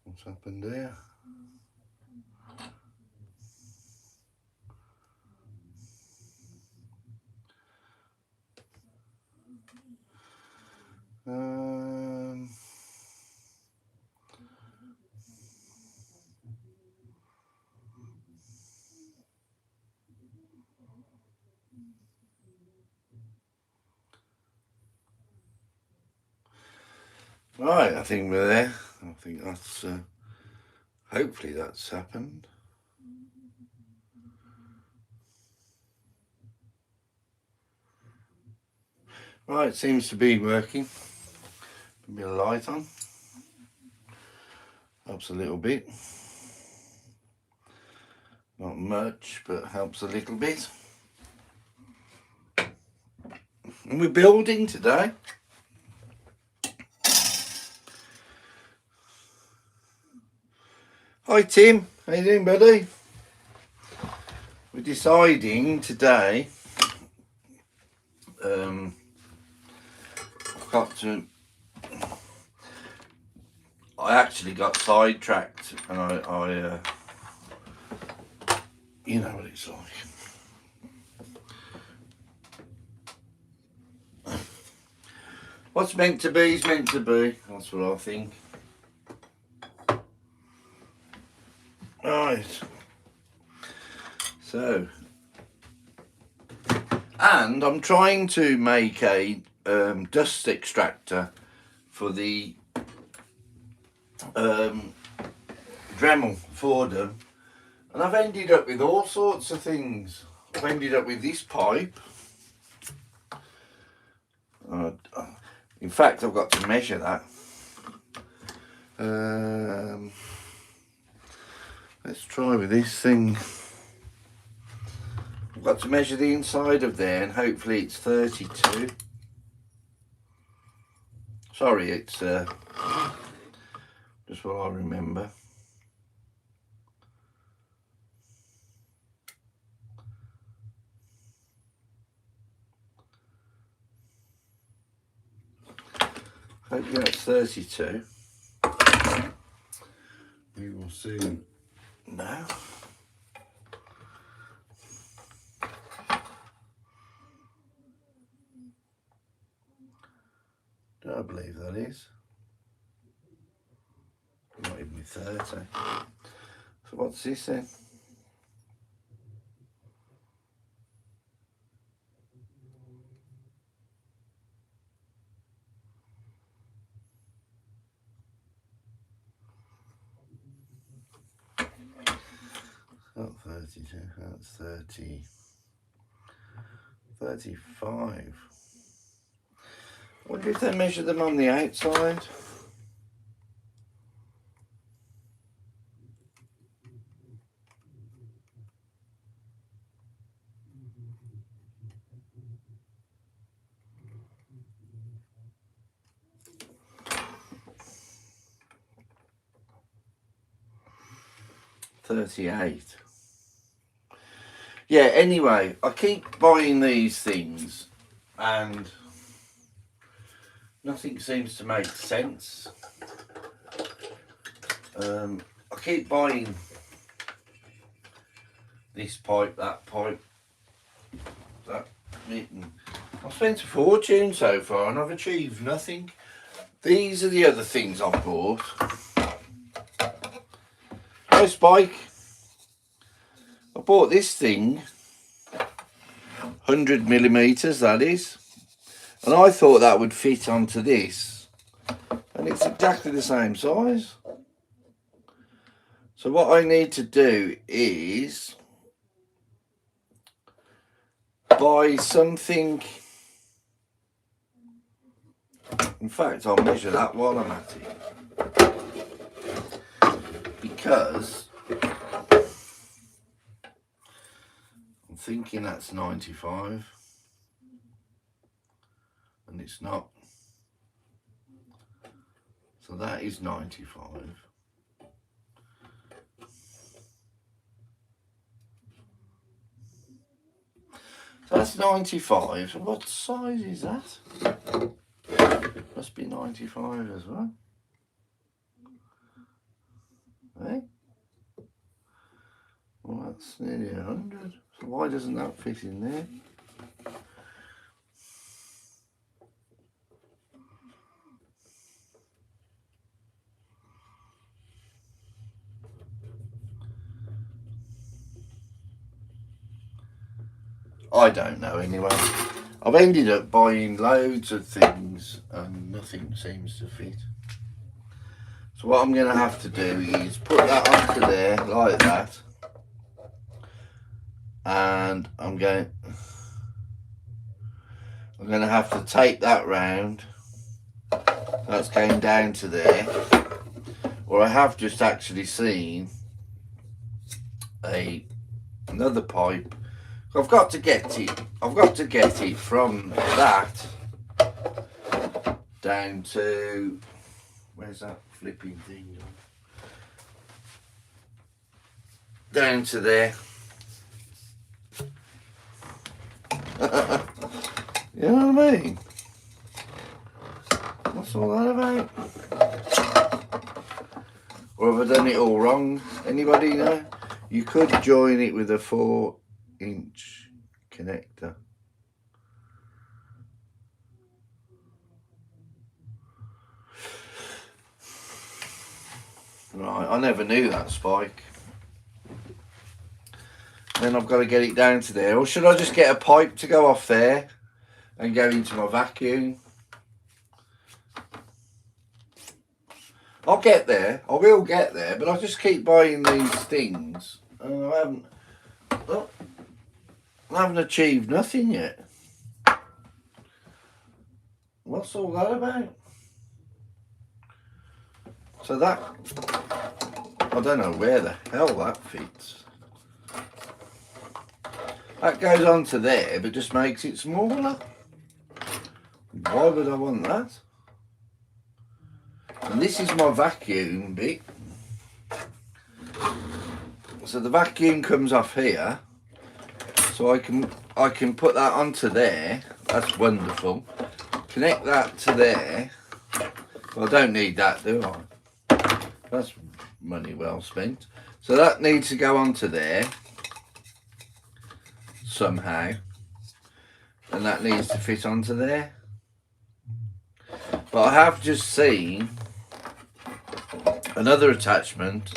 What's happened there? Right, I think we're there. I think that's, hopefully that's happened. Right, seems to be working. A bit of light on. Helps a little bit. Not much, but helps a little bit. And we're building today. Hi Tim, how you doing, buddy? We're deciding today. I've got to. I actually got sidetracked, and I you know what it's like. What's meant to be is meant to be. That's what I think. Right. So, and I'm trying to make a dust extractor for the Dremel for them, and I've ended up with all sorts of things. I've ended up with this pipe. In fact, I've got to measure that. Let's try with this thing. I've got to measure the inside of there, and hopefully it's 32. Sorry, it's just what I remember. Hopefully that's 32. We will soon know. Do I believe that is? Not even 30. So what's this then? Not 32, that's 30. 35. I wonder if they measure them on the outside. $38. Yeah, anyway, I keep buying these things and nothing seems to make sense. I keep buying this pipe, that pipe, that bit. I've spent a fortune so far and I've achieved nothing. These are the other things I've bought. Hi Spike. I bought this thing, 100mm that is, and I thought that would fit onto this, and it's exactly the same size. So what I need to do is buy something. In fact, I'll measure that while I'm at it, because I'm thinking that's 95 and it's not. So that is 95. So that's 95. So what size is that? Must be 95 as well. Eh? Well, that's nearly 100. So why doesn't that fit in there? I don't know anyway. I've ended up buying loads of things and nothing seems to fit. So what I'm going to have to do is put that onto there like that. And I'm going to have to tape that round. That's going down to there. Or I have just actually seen another pipe. I've got to get it from that down to, where's that flipping thing? Down to there. You know what I mean? What's all that about? Or have I done it all wrong? Anybody know? You could join it with a 4-inch connector. Right, I never knew that, Spike. Then I've got to get it down to there. Or should I just get a pipe to go off there and go into my vacuum? I'll get there. I will get there, but I just keep buying these things. And I haven't achieved nothing yet. What's all that about? So that, I don't know where the hell that fits. That goes onto there, but just makes it smaller. Why would I want that? And this is my vacuum bit. So the vacuum comes off here. So I can put that onto there. That's wonderful. Connect that to there. Well, I don't need that, do I? That's money well spent. So that needs to go onto there somehow. And that needs to fit onto there. But I have just seen another attachment,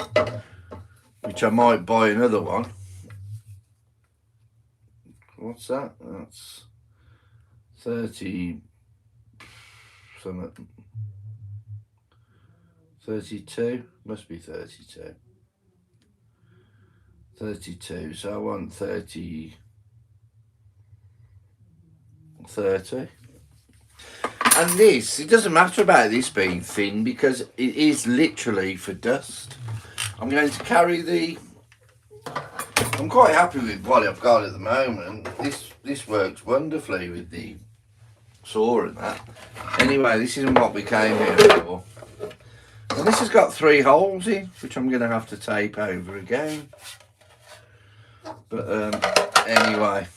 which I might buy another one. What's that? That's 30 something. 32, must be 32. 32, so I want 30. And this, it doesn't matter about this being thin because it is literally for dust. I'm going to carry I'm quite happy with what I've got at the moment. This works wonderfully with the saw and that. Anyway, this isn't what we came here for. And this has got 3 holes in, which I'm going to have to tape over again. But anyway,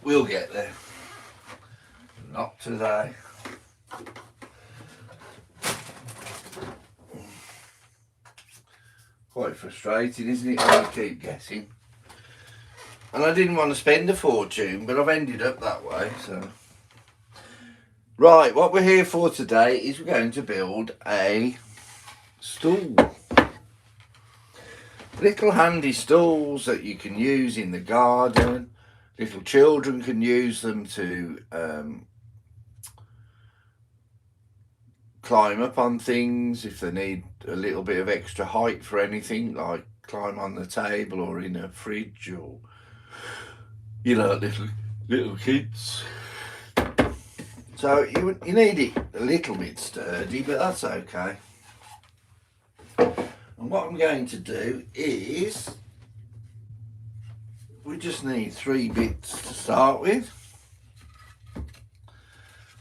we'll get there. Not today. Quite frustrating, isn't it, when you keep guessing? And I didn't want to spend a fortune, but I've ended up that way, so. Right, what we're here for today is we're going to build a stool. Little handy stools that you can use in the garden. Little children can use them to climb up on things if they need a little bit of extra height for anything, like climb on the table or in a fridge, or, you know, little kids. So you need it a little bit sturdy, but that's okay. And what I'm going to do is, we just need 3 bits to start with.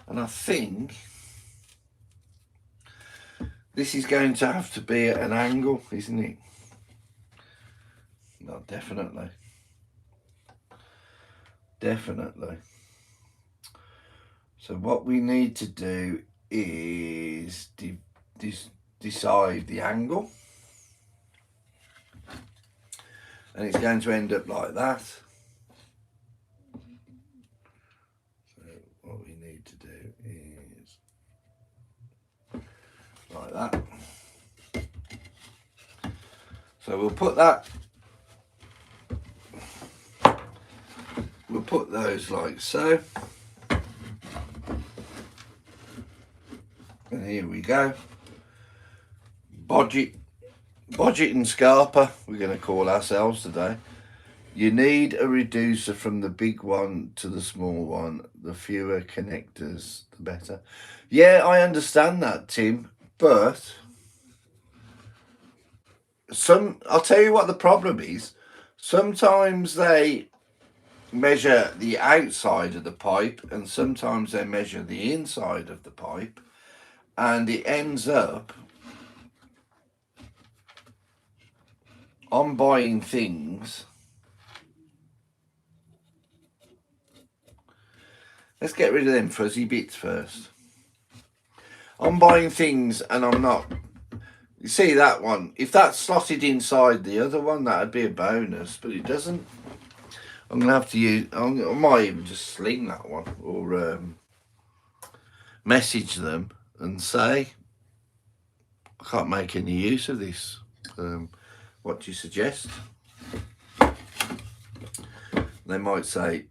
And I think this is going to have to be at an angle, isn't it? No, definitely. definitely. So what we need to do is decide the angle, and it's going to end up like that. So what we need to do is like that. So we'll put those like so. And here we go. Bodget and Scarpa, we're going to call ourselves today. You need a reducer from the big one to the small one. The fewer connectors, the better. Yeah, I understand that, Tim, but I'll tell you what the problem is. Sometimes they measure the outside of the pipe, and sometimes they measure the inside of the pipe, and it ends up I'm buying things. Let's get rid of them fuzzy bits first. I'm buying things and I'm not. You see that one? If that's slotted inside the other one, that'd be a bonus, but it doesn't. I'm going to have to use, I might even just sling that one, or message them and say, I can't make any use of this. What do you suggest? They might say,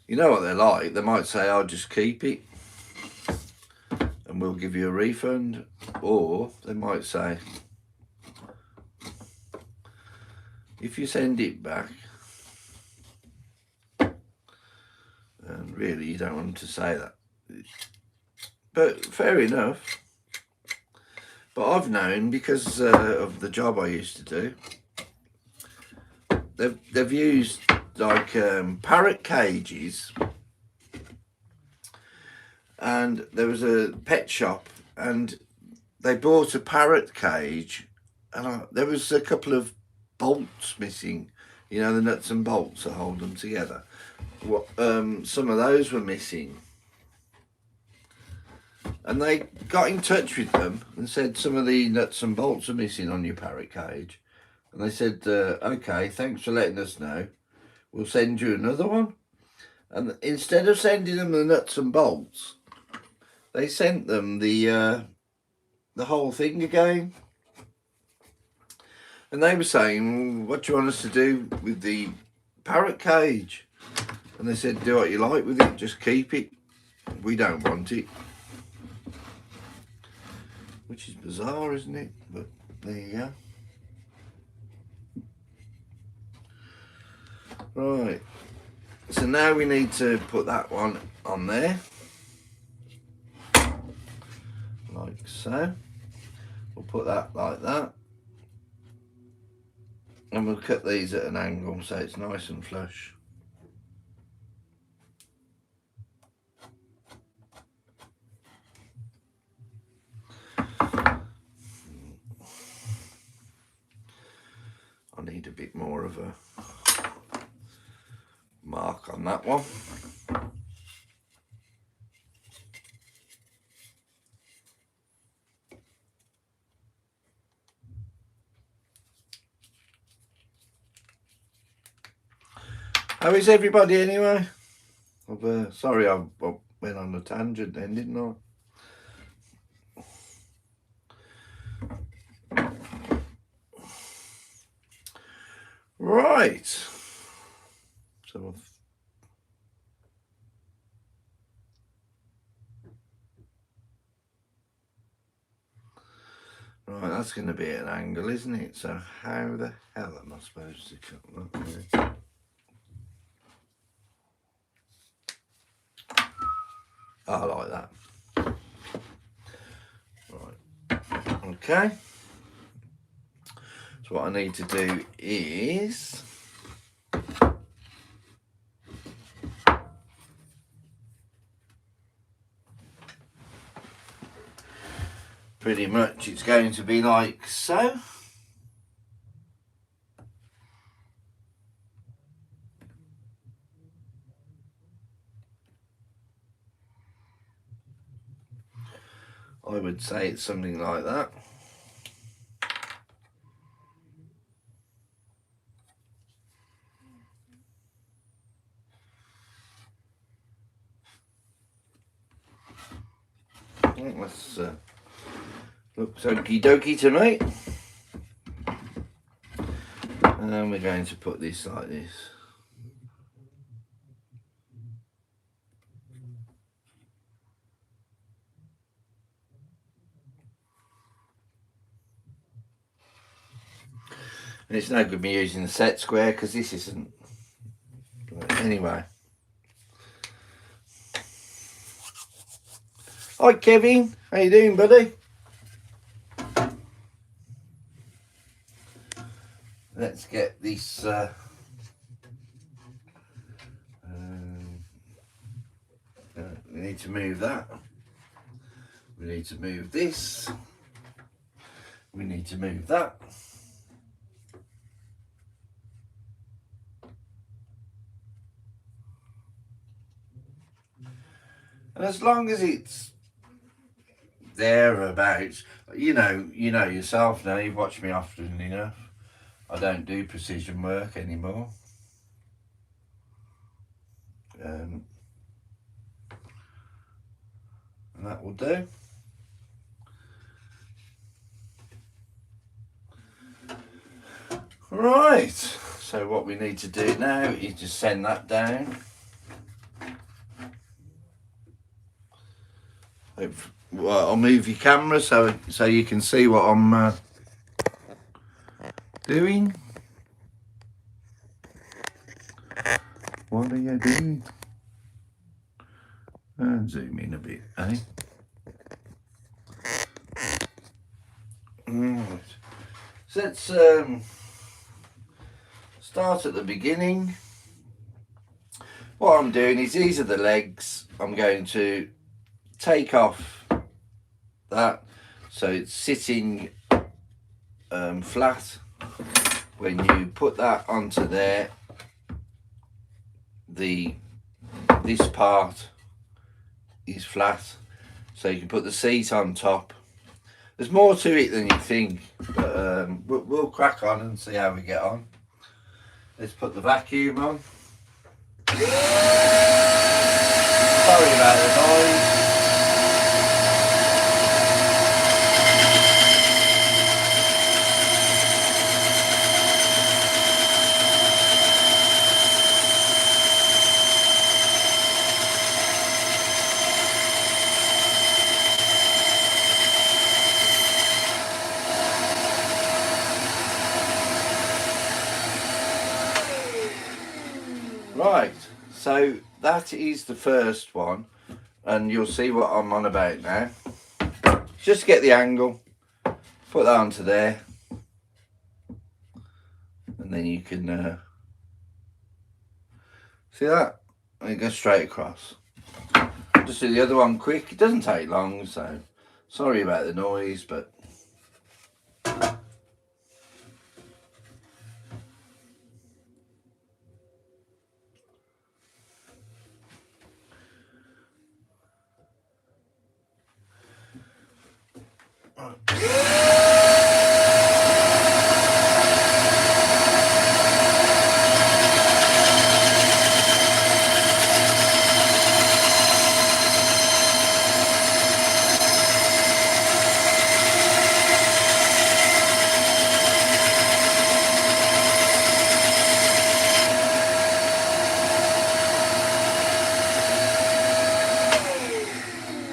you know what they're like, they might say, I'll just keep it and we'll give you a refund. Or they might say, if you send it back, and really you don't want them to say that, but fair enough. But I've known, because of the job I used to do, they've used like parrot cages, and there was a pet shop and they bought a parrot cage, and there was a couple of bolts missing, you know, the nuts and bolts that hold them together. Some of those were missing, and they got in touch with them and said some of the nuts and bolts are missing on your parrot cage, and they said, okay, thanks for letting us know, we'll send you another one. And instead of sending them the nuts and bolts, they sent them the whole thing again. And they were saying, what do you want us to do with the parrot cage? And they said, do what you like with it, just keep it. We don't want it. Which is bizarre, isn't it? But there you go. Right. So now we need to put that one on there. Like so. We'll put that like that. And we'll cut these at an angle so it's nice and flush. I need a bit more of a mark on that one. How is everybody anyway? Sorry, I went on a tangent then, didn't I? Right. So right, that's going to be an angle, isn't it? So how the hell am I supposed to cut that? I like that. Right. Okay. So what I need to do is pretty much it's going to be like so. I would say it's something like that. That's looks okie dokie to me. And then we're going to put this like this. And it's no good me using the set square because this isn't. Anyway. Hi Kevin, how you doing, buddy? Let's get this we need to move that. We need to move this. We need to move that. And as long as it's thereabouts, you know yourself now, you've watched me often enough. I don't do precision work anymore. And that will do. Right, so what we need to do now is just send that down. Well, I'll move your camera so you can see what I'm doing. What are you doing? And zoom in a bit, eh? Right. So let's start at the beginning. What I'm doing is these are the legs. I'm going to take off that so it's sitting flat. When you put that onto there, this part is flat, so you can put the seat on top. There's more to it than you think, but we'll crack on and see how we get on. Let's put the vacuum on. Sorry about the noise. Right, so that is the first one, and you'll see what I'm on about now. Just get the angle, put that onto there, and then you can see that, and it goes straight across. Just do the other one quick, it doesn't take long, so sorry about the noise, but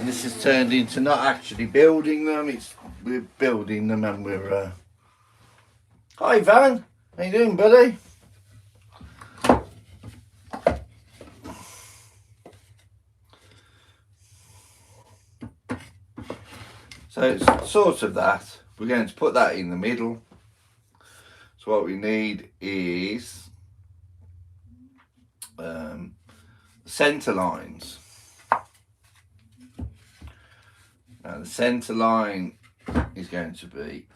this has turned into not actually building them, we're building them, and we're hi Van, how you doing, buddy? So it's sort of that. We're going to put that in the middle. So what we need is centre lines. Now the centre line is going to be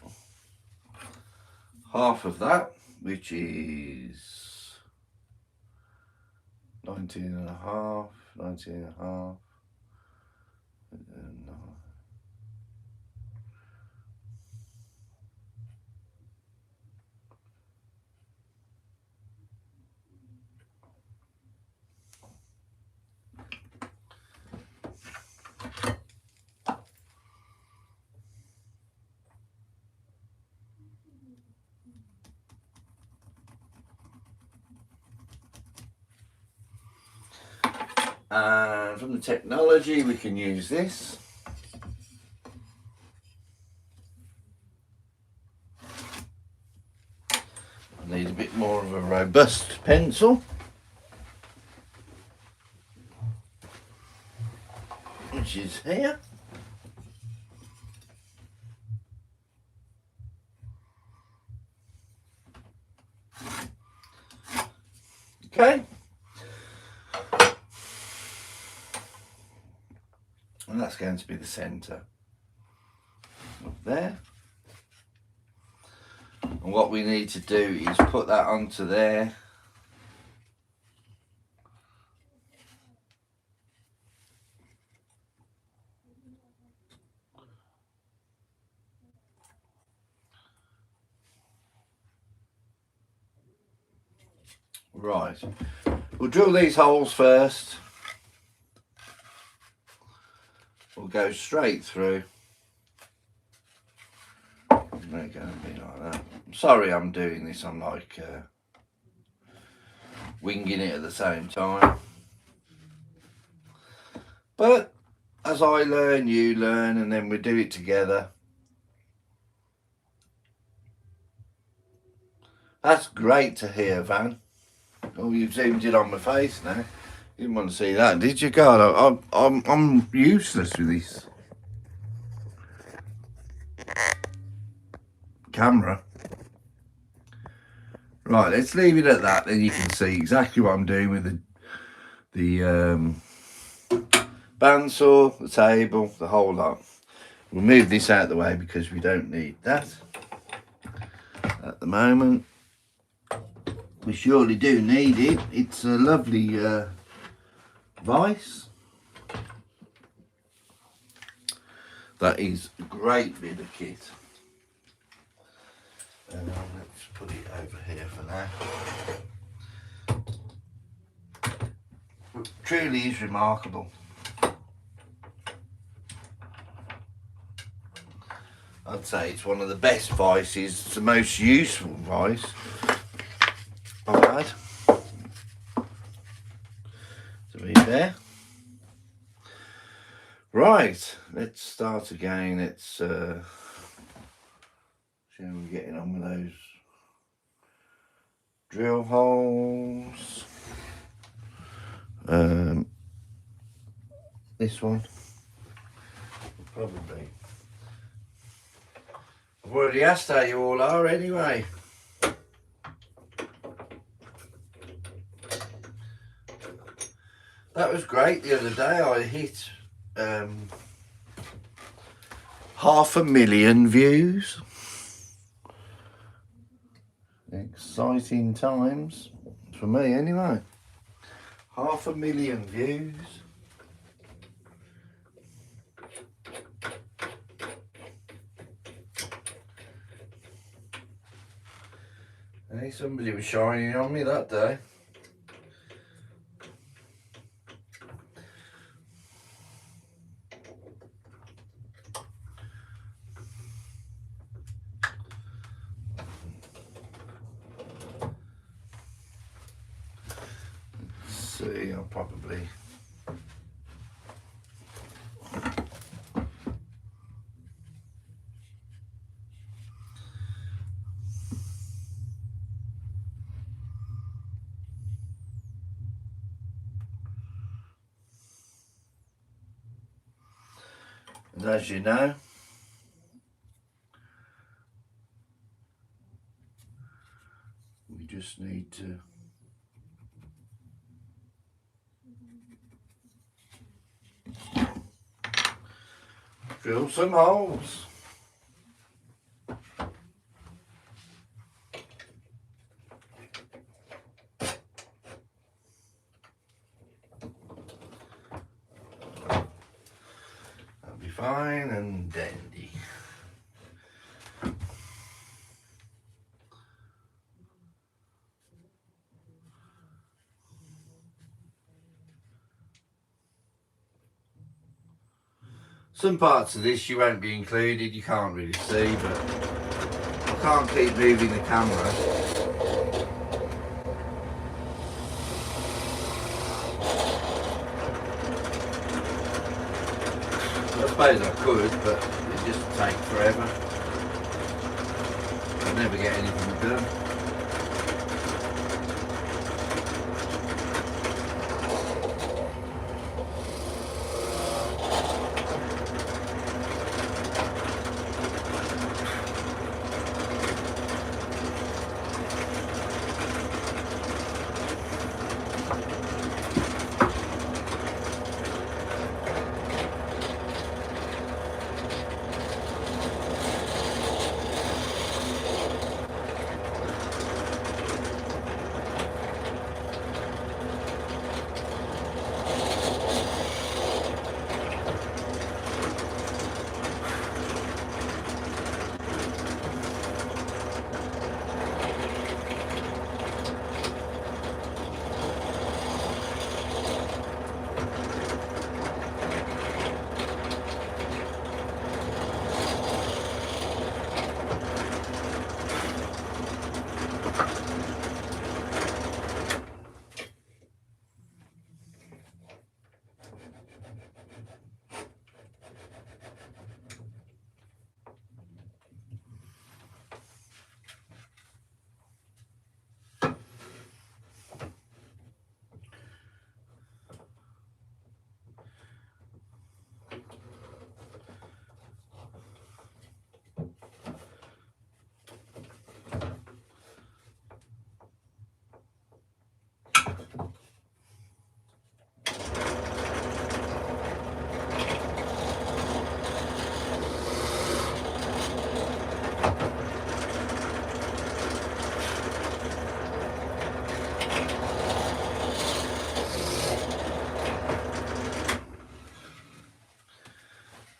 half of that, which is 19 and a half, 19 and a half. And from the technology, we can use this. I need a bit more of a robust pencil, which is here. Okay. And that's going to be the centre up there. And what we need to do is put that onto there. Right, we'll drill these holes first. We'll go straight through. They're going to be like that. I'm sorry I'm doing this, I'm like winging it at the same time. But as I learn, you learn, and then we do it together. That's great to hear, Van. Oh, you've zoomed in on my face now. You didn't want to see that, did you? God, I'm useless with this camera. Right, let's leave it at that. Then you can see exactly what I'm doing with the bandsaw, the table, the whole lot. We'll move this out of the way because we don't need that at the moment. We surely do need it. It's a lovely vice. That is a great bit of kit. And let's put it over here for now. It truly is remarkable. I'd say it's one of the best vices. It's the most useful vice I've had. To be fair. Right, let's start again. Let's see how we're getting on with those drill holes. This one probably. I've already asked how you all are anyway. That was great the other day. I hit 500,000 views. Exciting times for me anyway. 500,000 views. Hey, somebody was shining on me that day. See, I'll probably and as you know, we just need to drill some holes. That'll be fine and dandy. Some parts of this you won't be included, you can't really see, but I can't keep moving the camera. suppose I could, but it just take forever. I'll never get anything done.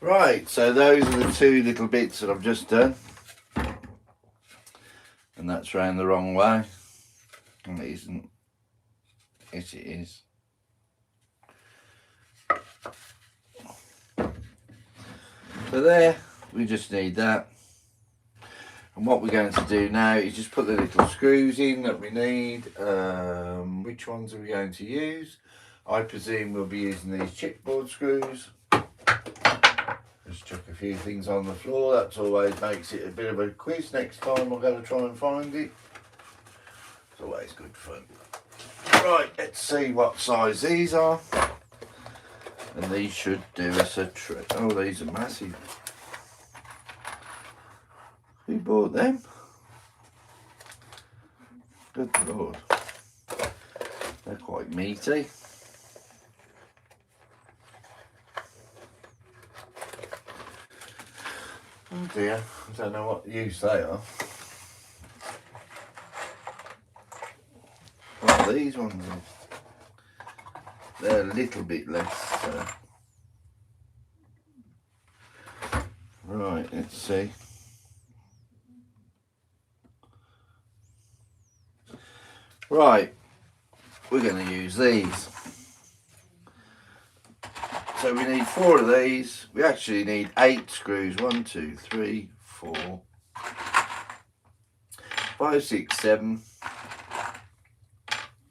Right, so those are the two little bits that I've just done. And that's round the wrong way. And it isn't. Yes, it is. So there, we just need that. And what we're going to do now is just put the little screws in that we need. Which ones are we going to use? I presume we'll be using these chipboard screws. Just chuck a few things on the floor. That always makes it a bit of a quiz. Next time I'm going to try and find it. It's always good fun. Right, let's see what size these are. And these should do us a trick. Oh, these are massive. Who bought them? Good Lord. They're quite meaty. Oh dear, I don't know what use they are. What are these ones? They're a little bit less. Right, let's see. Right, we're going to use these. So we need 4 of these. We actually need 8 screws. 1, 2, 3, 4, 5, 6, 7,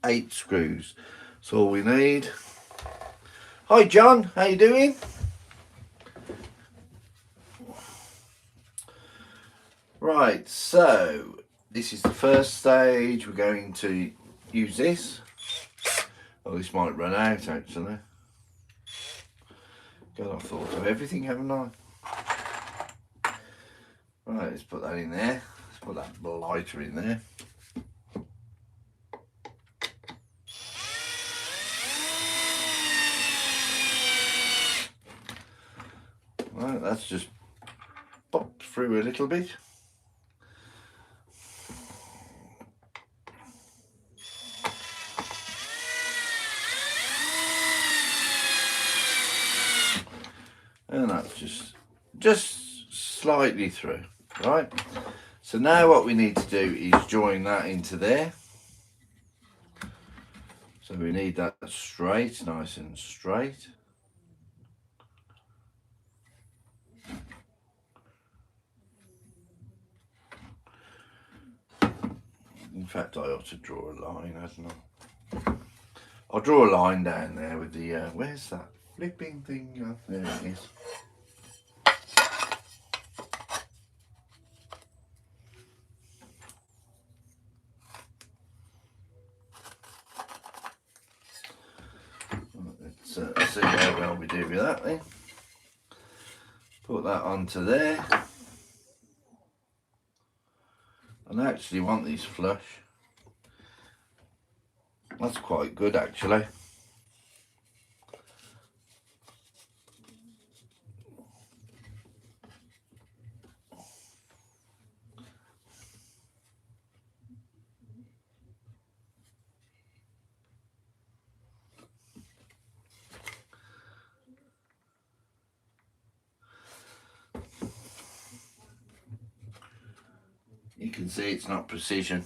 8 screws. That's all we need. Hi John, how you doing? Right, so this is the first stage. We're going to use this. Oh, this might run out actually. God, I've thought of everything, haven't I? Right, let's put that in there. Let's put that lighter in there. Right, that's just popped through a little bit. And that's just slightly through, right? So now what we need to do is join that into there. So we need that straight, nice and straight. In fact, I ought to draw a line, hadn't I? I'll draw a line down there with the, where's that flipping thing? Oh, there it is. do with that then. Put that onto there. And I actually want these flush. That's quite good actually. You can see it's not precision.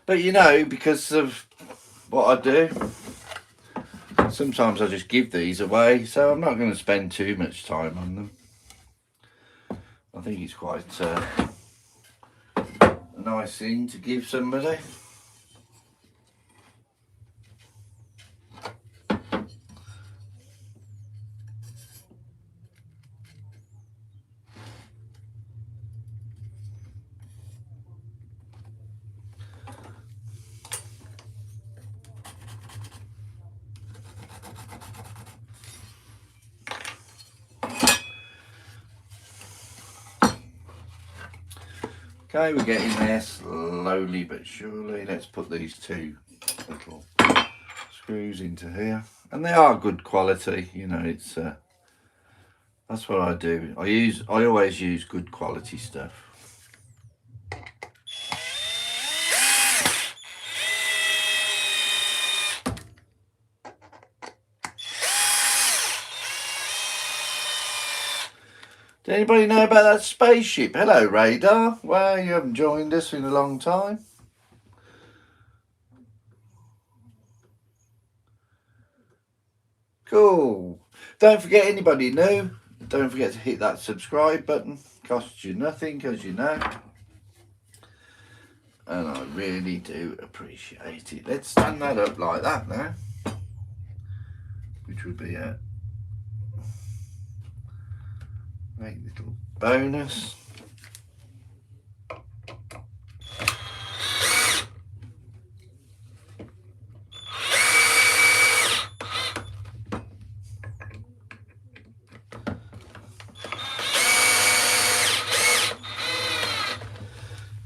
But you know, because of what I do, sometimes I just give these away, so I'm not going to spend too much time on them. I think it's quite a nice thing to give somebody. Okay, we're getting there slowly but surely. Let's put these two little screws into here, and they are good quality. You know, it's that's what I do. I always use good quality stuff. Did anybody know about that spaceship? Hello, Radar. Well, you haven't joined us in a long time. Cool. Don't forget, anybody new, don't forget to hit that subscribe button. Costs you nothing, as you know. And I really do appreciate it. Let's stand that up like that now, which would be a great little bonus.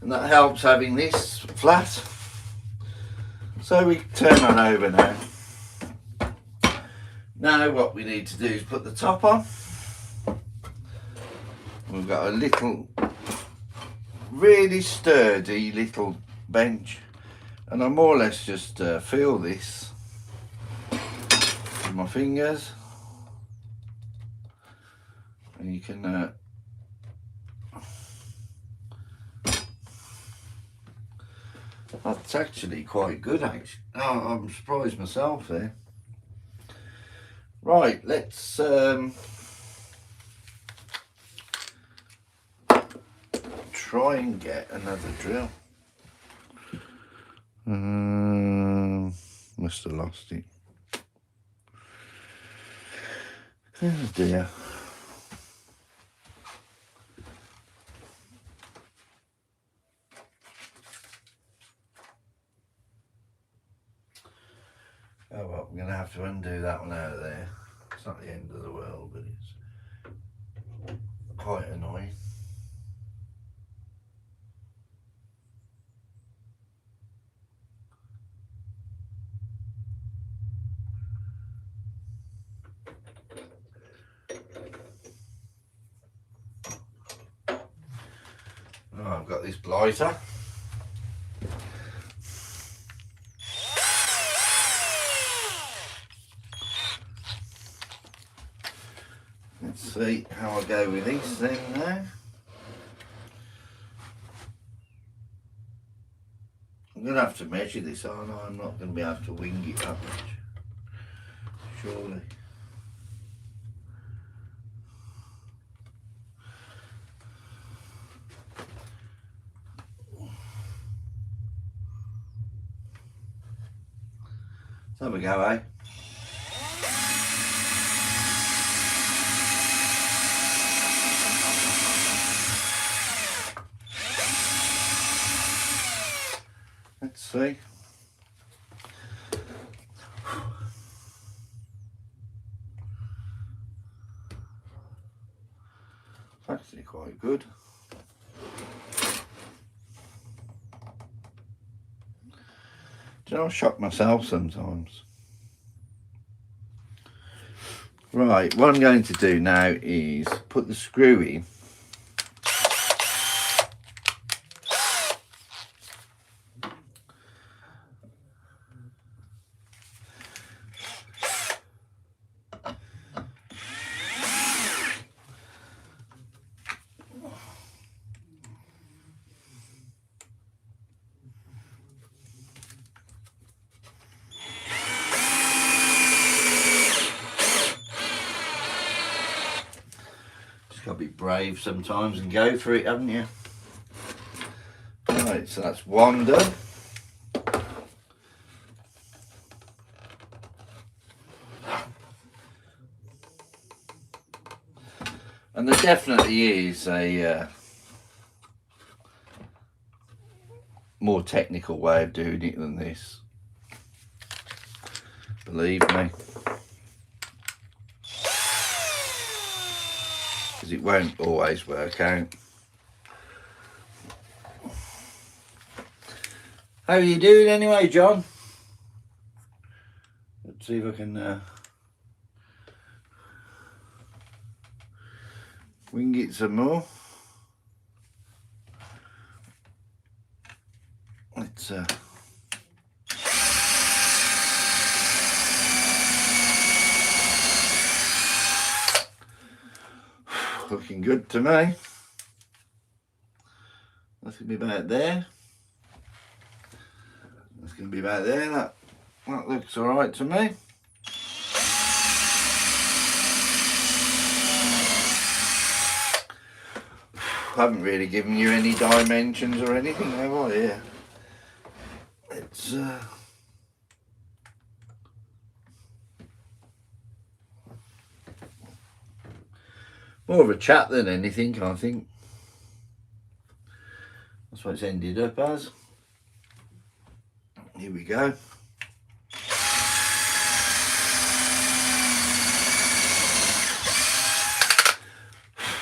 And that helps having this flat. So we turn that over now. Now what we need to do is put the top on. We've got a little, really sturdy little bench, and I more or less just feel this with my fingers, and you can that's actually quite good actually. Oh, I'm surprised myself there. Right, let's try and get another drill. Must have lost it. Oh dear. Oh well, we're going to have to undo that one out of there. It's not the end of the world, but it's quite annoying. Oh, I've got this blighter. Let's see how I go with this then now. I'm going to have to measure this, aren't I? I'm not going to be able to wing it that much, surely. There we go, eh? Let's see. It's actually quite good. Do you know, I shock myself sometimes. Right, what I'm going to do now is put the screw in. Got to be brave sometimes and go for it, haven't you? Right, so that's one done. And there definitely is a more technical way of doing it than this. Believe me. Because it won't always work out. How are you doing anyway, John? Let's see if I can wing it some more. Let's looking good to me. That's gonna be about there. That's gonna be about there. That looks all right to me. I haven't really given you any dimensions or anything, have I? Yeah. It's more of a chat than anything, I think. That's what it's ended up as. Here we go.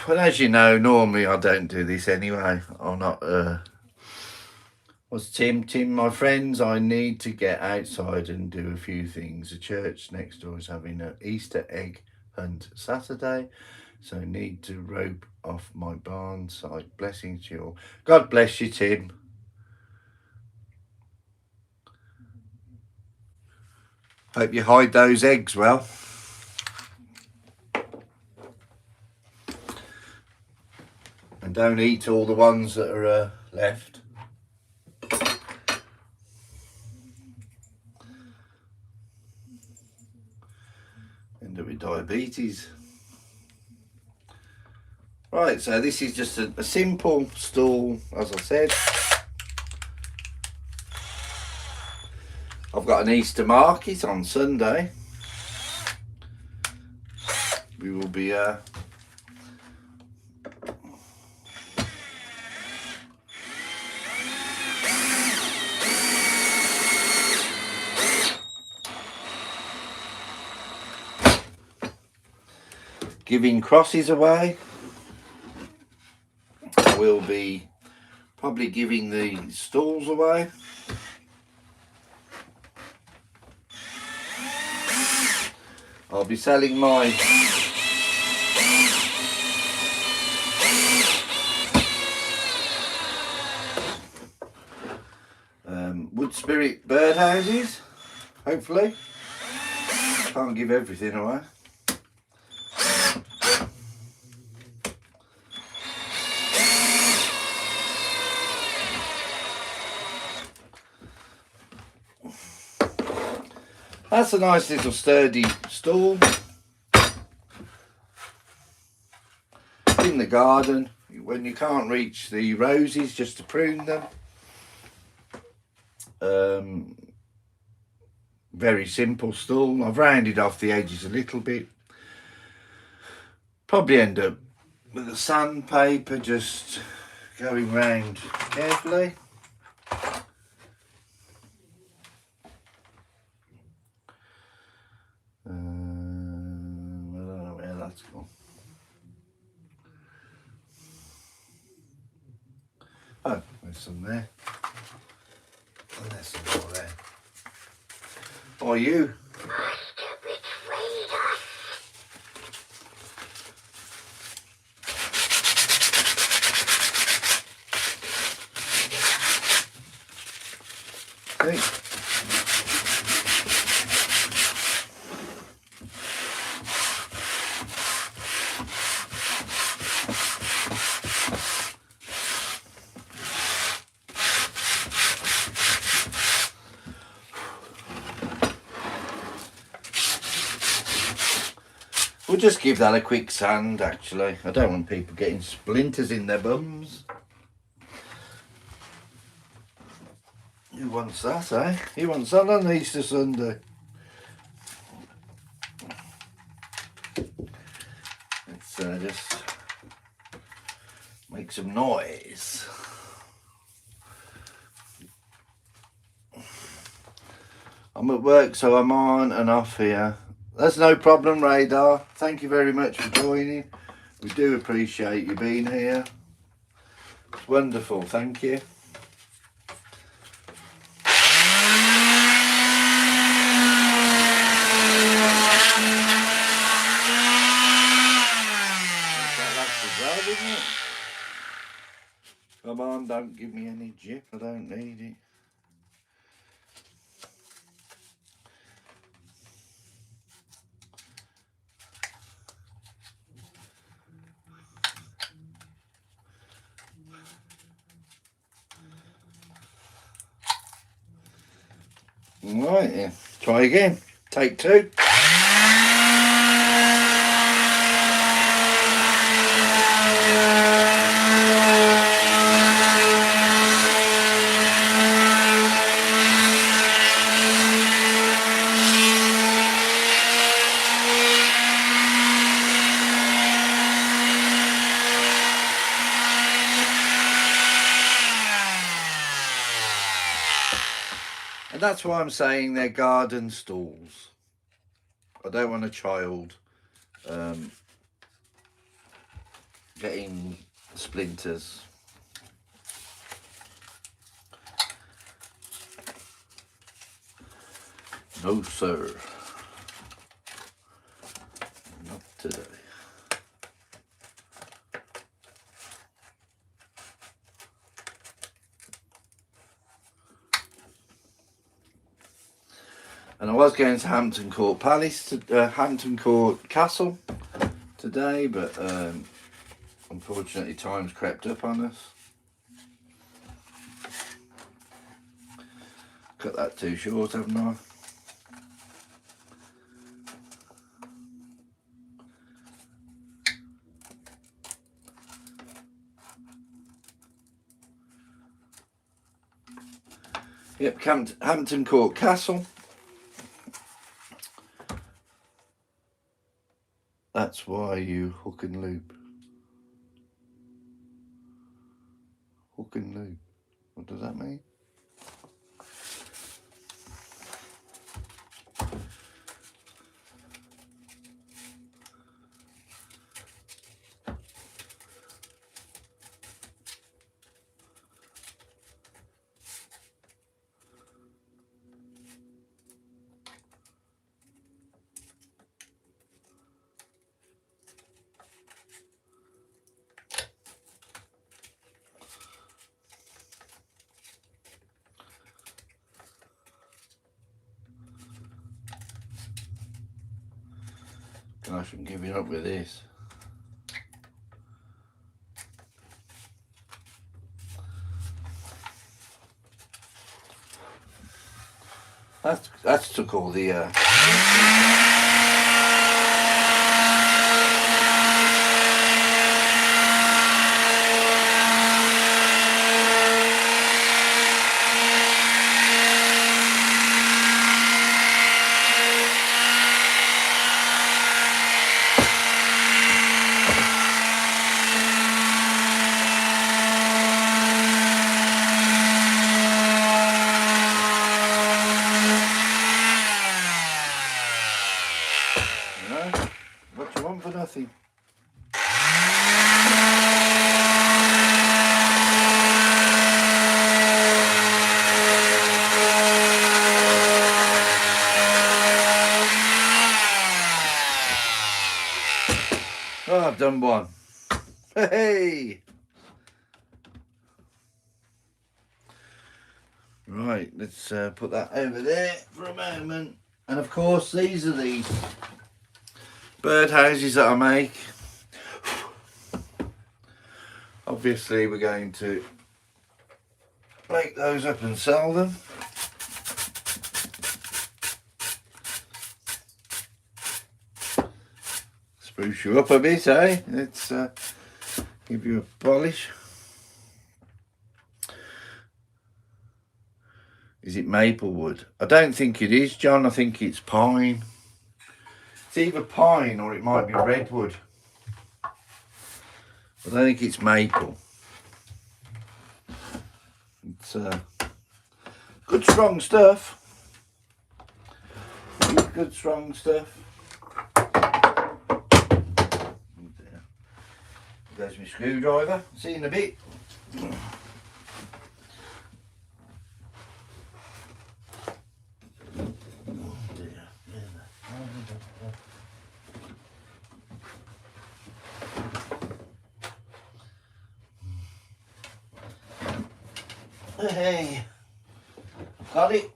Well, as you know, normally I don't do this anyway. I'm not, what's Tim, my friends, I need to get outside and do a few things. The church next door is having an Easter egg hunt Saturday, so I need to rope off my barn side. Blessings to you all. God bless you, Tim. Hope you hide those eggs well. And don't eat all the ones that are left. End up with diabetes. Right, so this is just a simple stool, as I said. I've got an Easter market on Sunday. We will be giving crosses away. We'll be probably giving the stools away. I'll be selling my wood spirit birdhouses, hopefully. Can't give everything away. That's a nice little sturdy stool in the garden when you can't reach the roses, just to prune them. very simple stool. I've rounded off the edges a little bit. Probably end up with the sandpaper just going round carefully. I don't know where that's gone. Oh, there's some there. And there's some more there. Or you? See? We'll just give that a quick sand, actually. I don't want people getting splinters in their bums. Who wants that, eh? Who wants that on Easter Sunday? Let's just make some noise. I'm at work, so I'm on and off here. That's no problem, Radar. Thank you very much for joining. We do appreciate you being here. It's wonderful, thank you. Come on, don't give me any jip, I don't need it. Right, yeah. Try again. Take two. And that's why I'm saying they're garden stools. I don't want a child getting splinters. No, sir. Not today. And I was going to Hampton Court Palace, Hampton Court Castle today, but unfortunately time's crept up on us. Cut that too short, haven't I? Yep, Hampton Court Castle. That's why you hook and loop. Hook and loop. What does that mean? Gosh, I'm giving up with this. That's took all the done one. Hey! Right, let's put that over there for a moment. And of course, these are the birdhouses that I make. Obviously, we're going to make those up and sell them. Spruce you up a bit, eh? Let's give you a polish. Is it maple wood? I don't think it is, John. I think it's pine. It's either pine or it might be redwood. I don't think it's maple. It's good strong stuff. Good strong stuff. There's my screwdriver. See you in a bit. Hey, got it.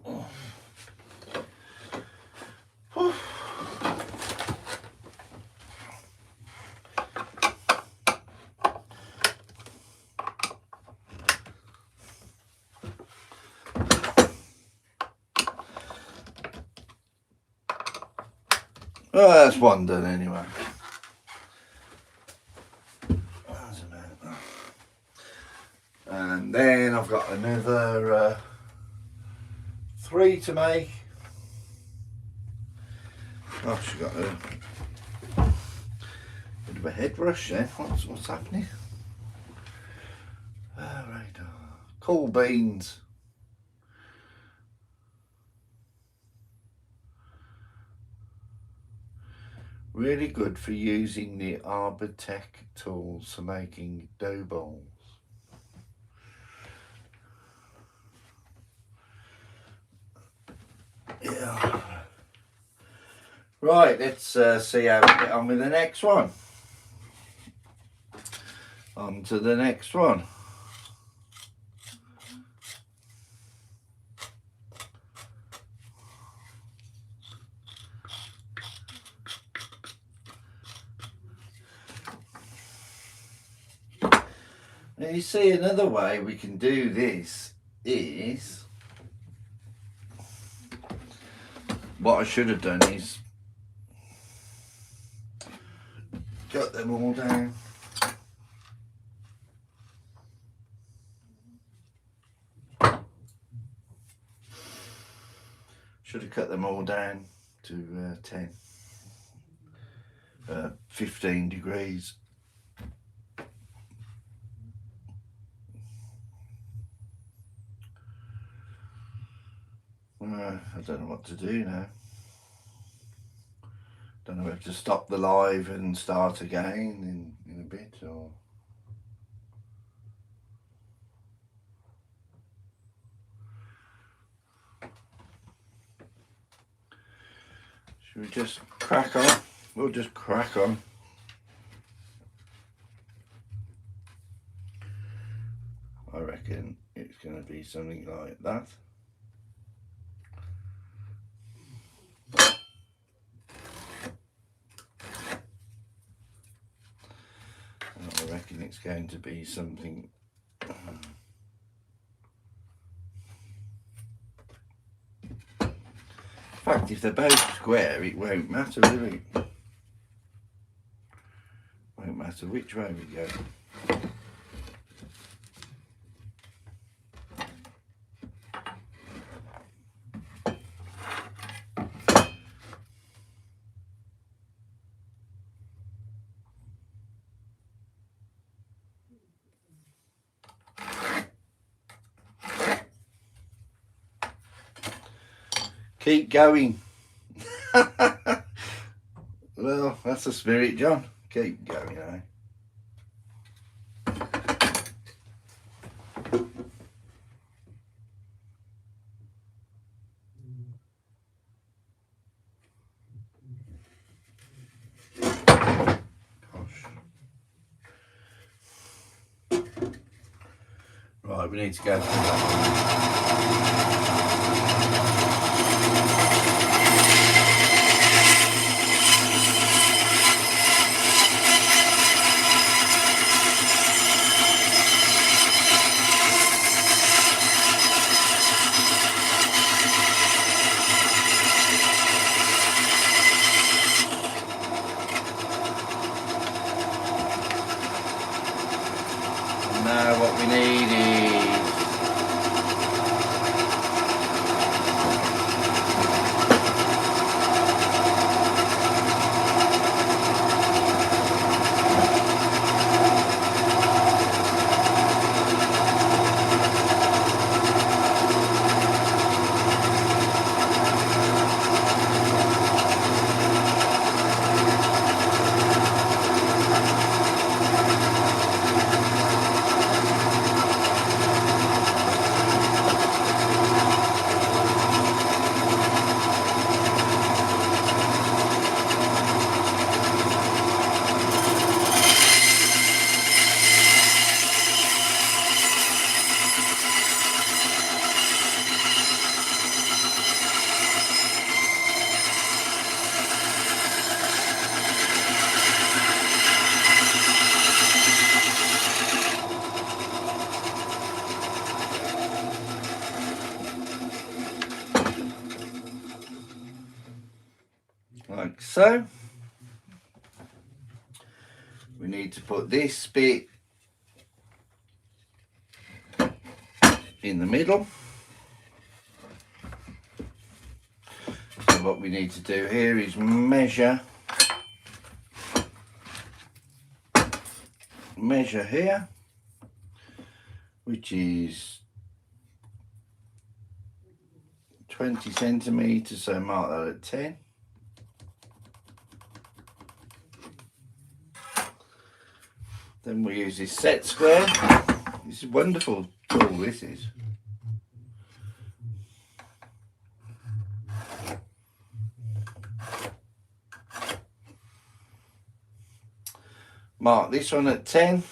Oh, that's one done anyway. And then I've got another 3 to make. Oh, she got a bit of a head rush then. What's happening? Right. Cool beans. Really good for using the Arbor-Tech tools for making dough balls. Yeah. Right, let's see how we get on with the next one. On to the next one. Now you see, another way we can do this is, what I should have done is cut them all down. Should have cut them all down to 15 degrees. I don't know what to do now. Don't know if to stop the live and start again in a bit, or should we just crack on? We'll just crack on. I reckon it's going to be something like that. I reckon it's going to be something in fact, if they're both square, it won't matter, will it? Won't matter which way we go. Keep going. Well, that's the spirit, John. Keep going, eh? Gosh. Right, we need to go through that. Now what we need is like so. We need to put this bit in the middle. So what we need to do here is measure here, which is 20 centimeters, so mark that at 10. Then we use this set square. This is a wonderful tool, this is. Mark this one at 10.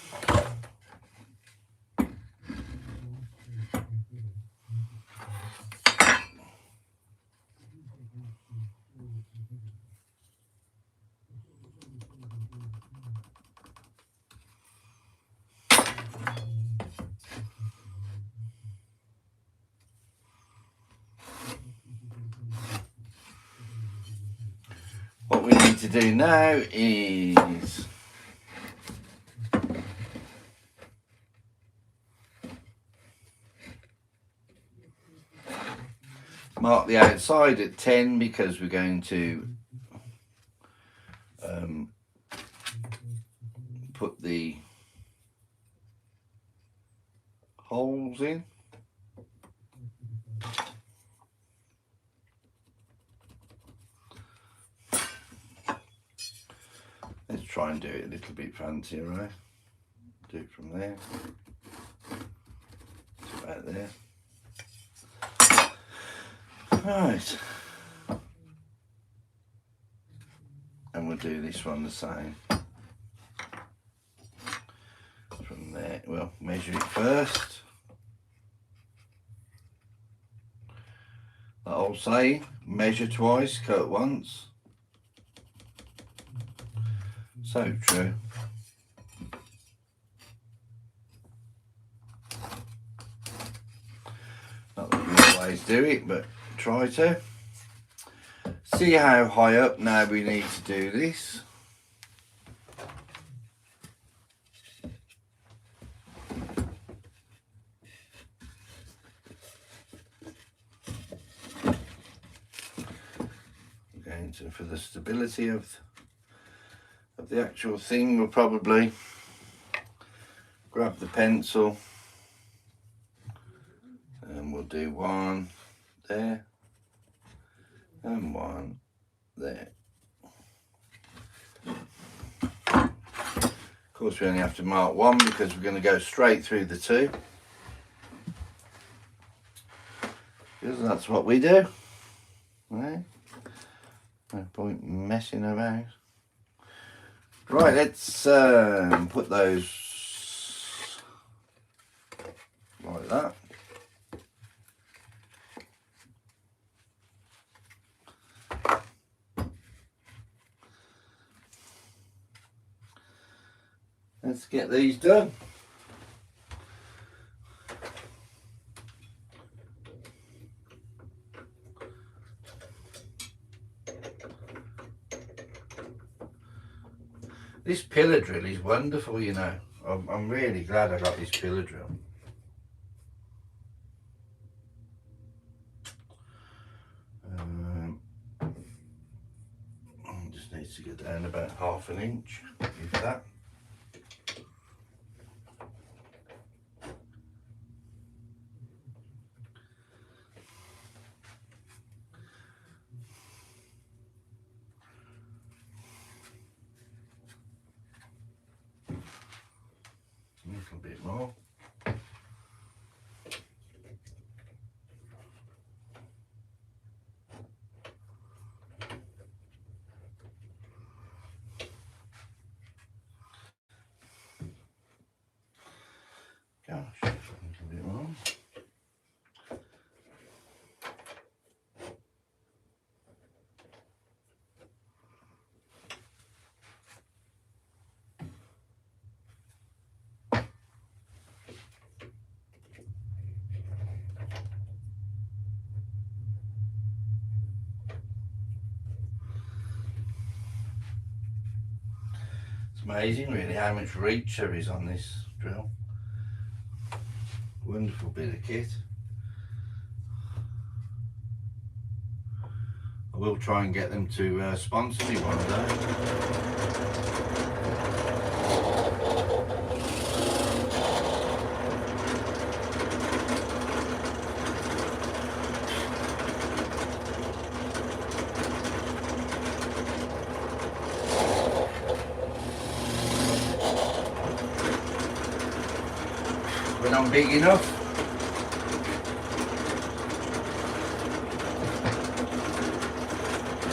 What we need to do now is mark the outside at 10 because we're going to put the holes in. Let's try and do it a little bit fancier, right? Do it from there to about there. Right, and we'll do this one the same. From there, well, measure it first. That old saying, measure twice, cut once. So true. Not that we always do it, but try to. See how high up now we need to do this. Going to, for the stability of the actual thing, we'll probably grab the pencil and we'll do one there and one there. Of course we only have to mark one because we're going to go straight through the two, because that's what we do. Right? No point messing about. Right, let's put those like that. Let's get these done. This pillar drill is wonderful, you know. I'm really glad I got this pillar drill. Just needs to get down about 1/2 inch, if that. A little bit more. Gosh, a little bit more. It's amazing really how much reach there is on this drill. Wonderful bit of kit. I will try and get them to sponsor me one day. When I'm big enough.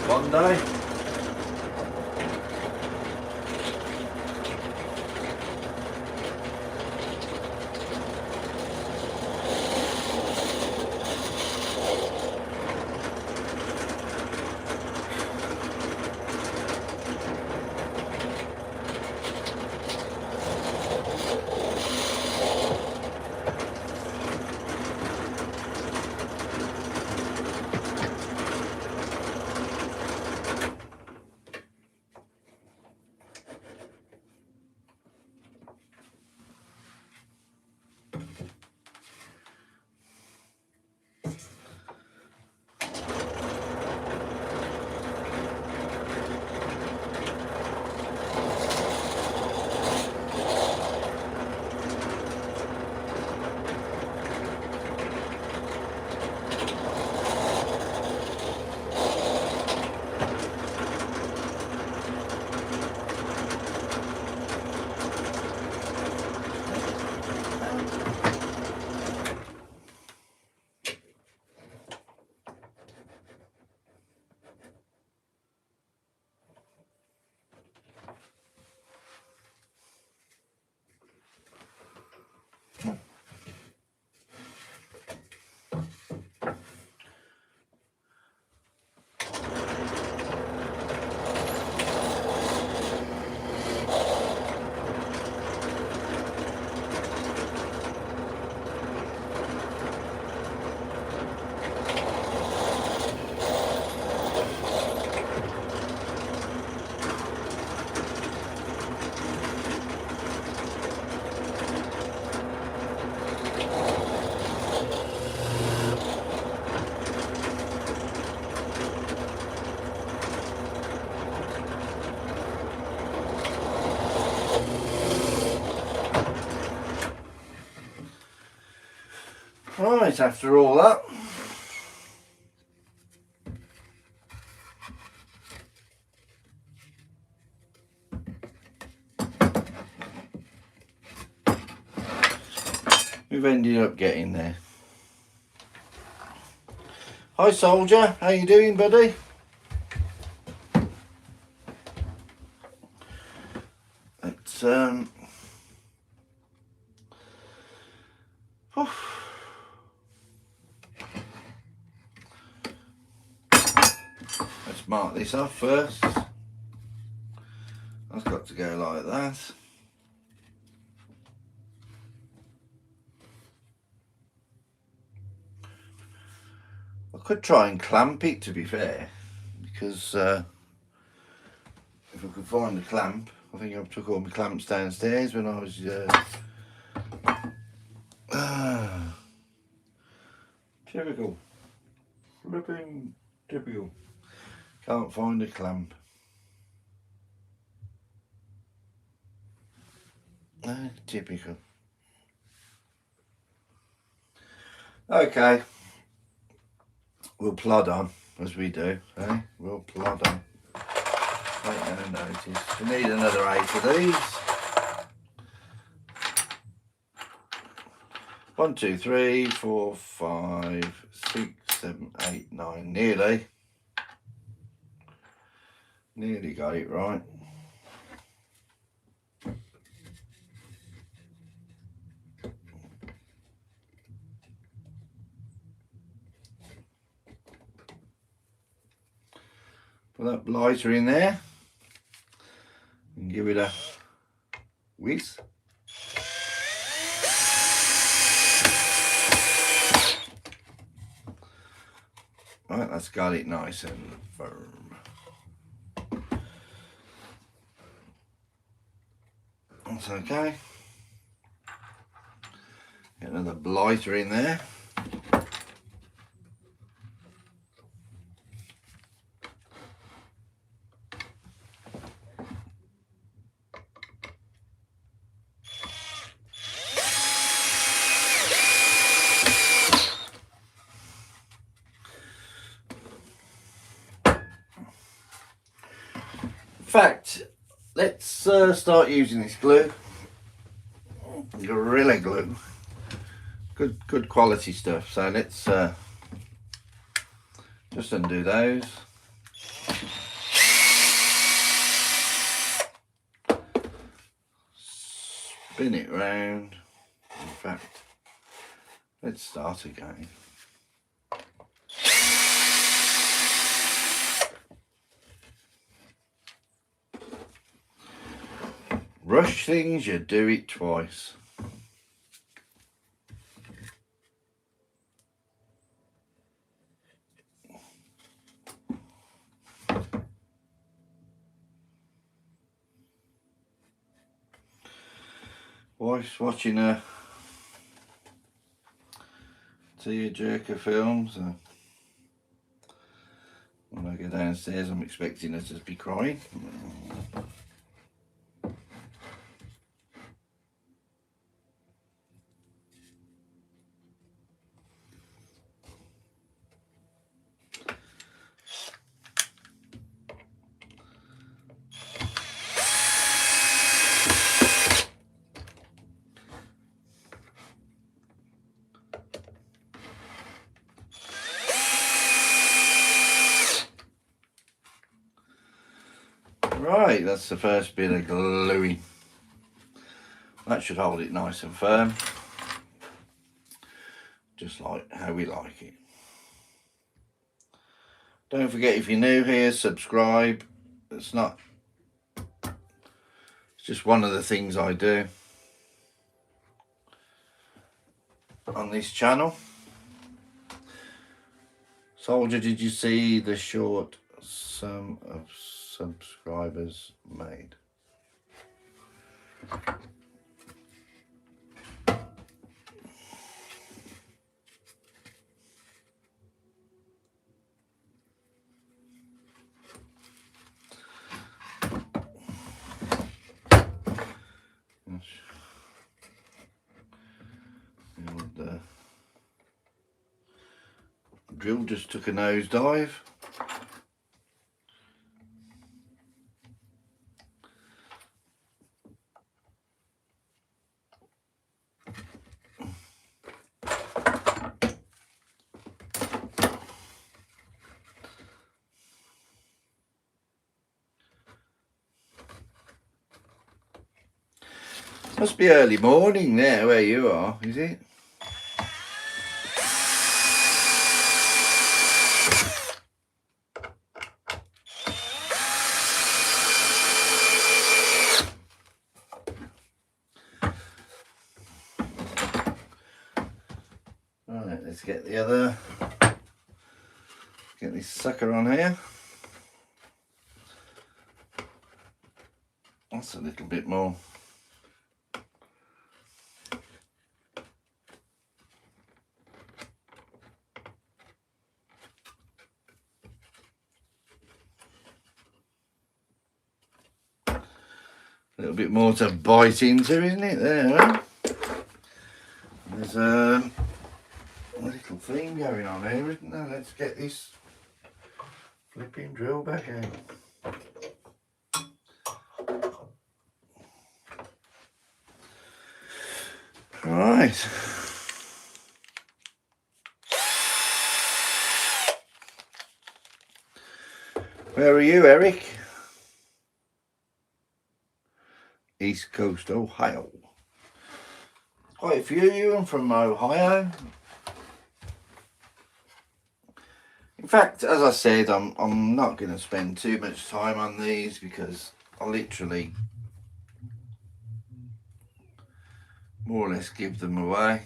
One day. Right, after all that, we've ended up getting there. Hi soldier, how you doing buddy? It's mark this off first. That's got to go like that. I could try and clamp it, to be fair, because if I could find a clamp, I think I took all my clamps downstairs when I was typical, flipping typical. Can't find a clamp. Typical. Okay, we'll plod on as we do, eh? We'll plod on. Take no notice. We need another 8 of these. 1, 2, 3, 4, 5, 6, 7, 8, 9. Nearly got it right. Put that lighter in there and give it a whiz. Right, that's got it nice and firm. That's okay. Get another blighter in there. In fact, let's start using this glue. Gorilla Glue. Good quality stuff. So let's just undo those. Spin it round. In fact, let's start again. Rush things, you do it twice. Wife's watching a tearjerker film, so when I go downstairs I'm expecting her to be crying. Right, that's the first bit of gluing. That should hold it nice and firm, just like how we like it. Don't forget, if you're new here, subscribe. It's just one of the things I do on this channel. Soldier, did you see the short sum of subscribers made? The drill just took a nosedive. Must be early morning there where you are, is it? the other, get this sucker on here. That's a little bit more. A little bit more to bite into, isn't it? There. There's a little theme going on here, isn't there? Let's get this flipping drill back in. Right. Where are you, Eric? East Coast, Ohio. Quite a few of you are from Ohio. In fact, as I said, I'm not going to spend too much time on these because I literally more or less give them away.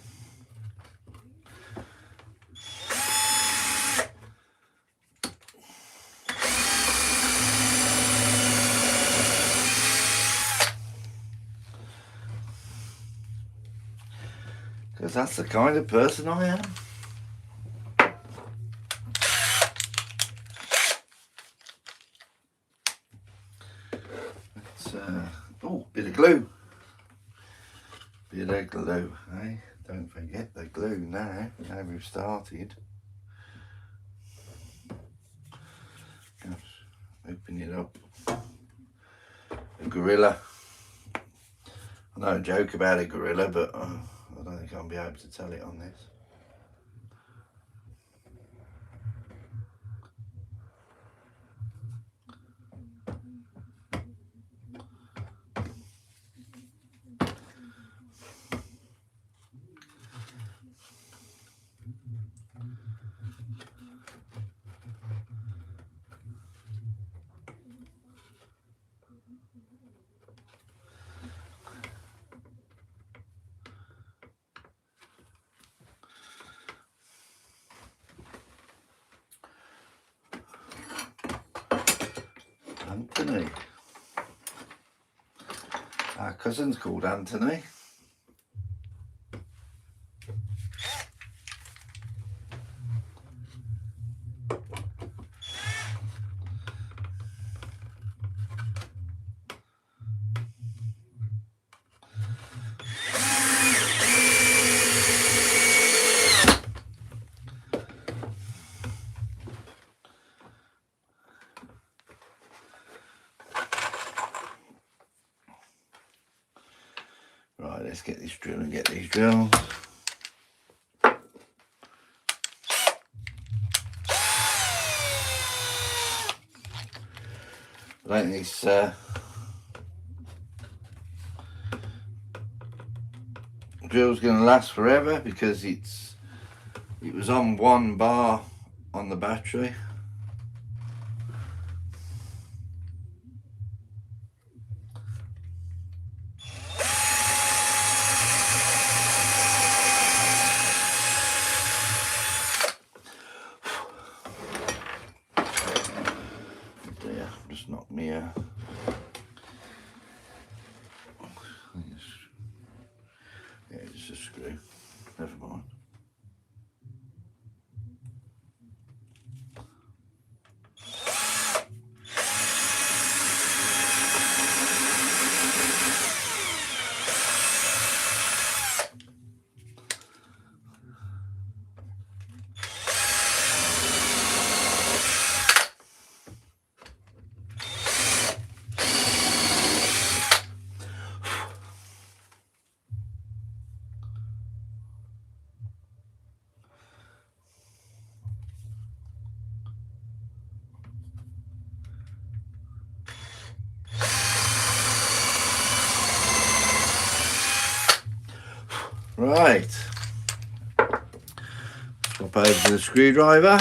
Because that's the kind of person I am. Oh, bit of glue. Bit of glue, eh? Don't forget the glue now we've started. Just open it up. A gorilla. I know a joke about a gorilla, but I don't think I'll be able to tell it on this. Anthony. Our cousin's called Anthony. Right, let's get this drill and get these drills. I think this drill's going to last forever because it was on 1 bar on the battery. Just knocked me yeah, it's a screw. Never mind. Right, swap over to the screwdriver.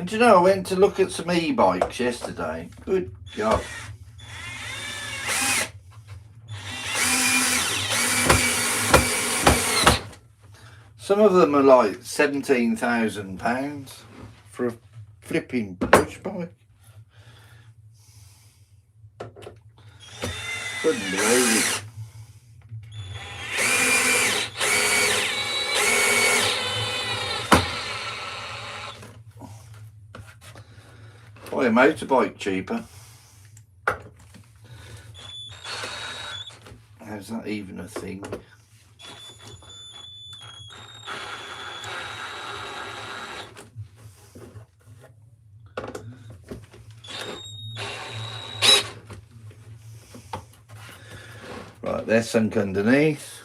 do you know, I went to look at some e-bikes yesterday. Good God. Some of them are like £17,000 for a flipping push bike. Couldn't believe it. Buy a motorbike cheaper. How's that even a thing? Right, they're sunk underneath.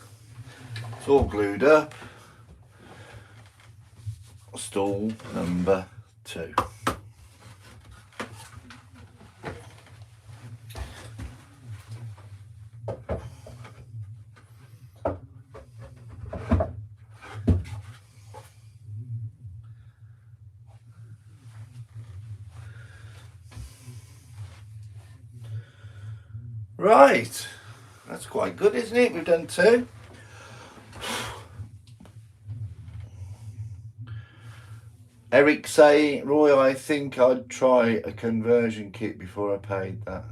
It's all glued up. Stool number 2. Right, that's quite good, isn't it? We've done 2. Eric say, Roy, I think I'd try a conversion kit before I paid that.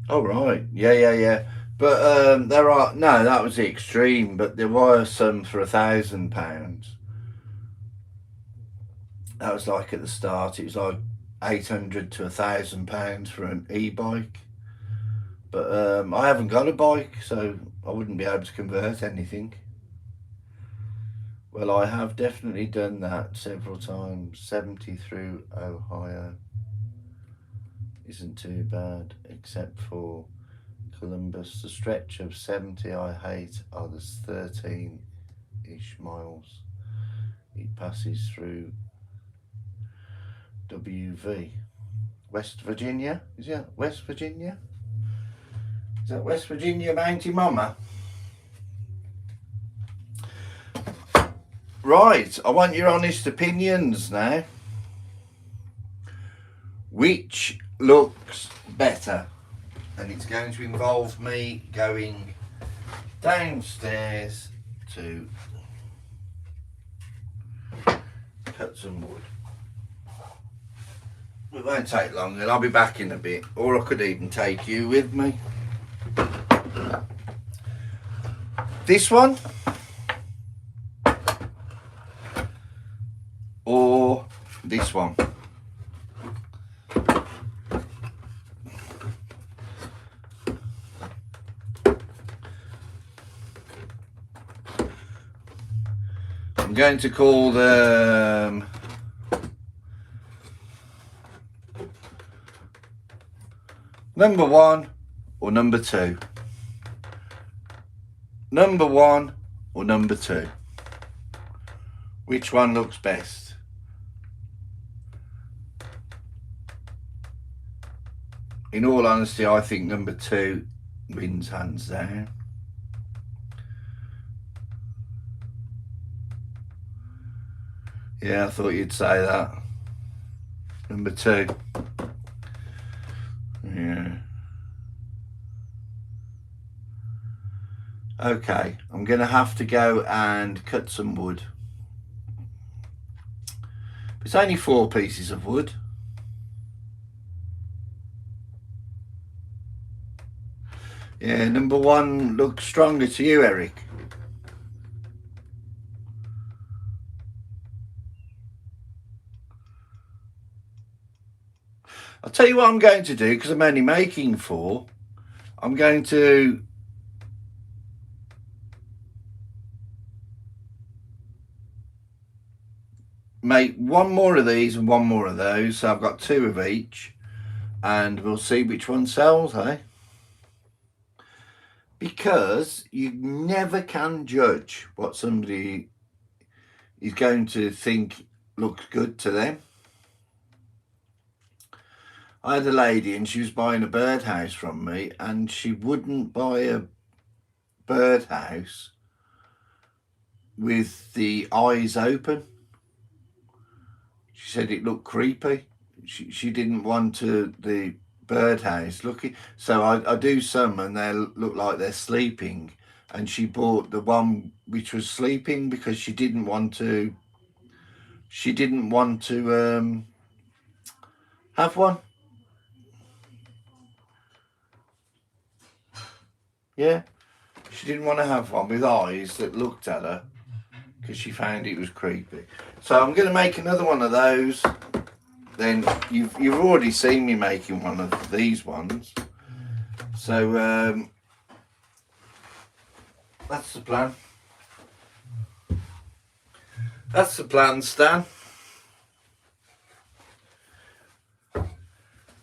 Oh right, yeah. But there are that was the extreme. But there were some for £1,000. That was like at the start. It was like £800 to £1,000 for an e-bike. But I haven't got a bike, so I wouldn't be able to convert anything. Well, I have definitely done that several times. 70 through Ohio isn't too bad, except for Columbus. The stretch of 70 I hate are the 13-ish miles it passes through WV. West Virginia? Is that West Virginia? Is that West Virginia, Mountie Mama? Right, I want your honest opinions now. Which looks better? And it's going to involve me going downstairs to cut some wood. It won't take long, and I'll be back in a bit. Or I could even take you with me. This one, or this one. I'm going to call them number 1 or number 2. Number 1 or number 2. Which one looks best? In all honesty, I think number 2 wins hands down. Yeah, I thought you'd say that. Number 2. Yeah. Okay, I'm going to have to go and cut some wood. It's only 4 pieces of wood. Yeah, number 1 looks stronger to you, Eric. I'll tell you what I'm going to do, because I'm only making 4. I'm going to make 1 more of these and 1 more of those, so I've got 2 of each, and we'll see which one sells, eh? Because you never can judge what somebody is going to think looks good to them. I had a lady and she was buying a birdhouse from me, and she wouldn't buy a birdhouse with the eyes open. She said it looked creepy. She didn't want the birdhouse looking. So I do some and they look like they're sleeping. And she bought the one which was sleeping because she didn't want to. She didn't want to have one. Yeah, she didn't want to have one with eyes that looked at her because she found it was creepy. So I'm going to make another one of those. Then you've already seen me making one of these ones. So that's the plan. That's the plan, Stan.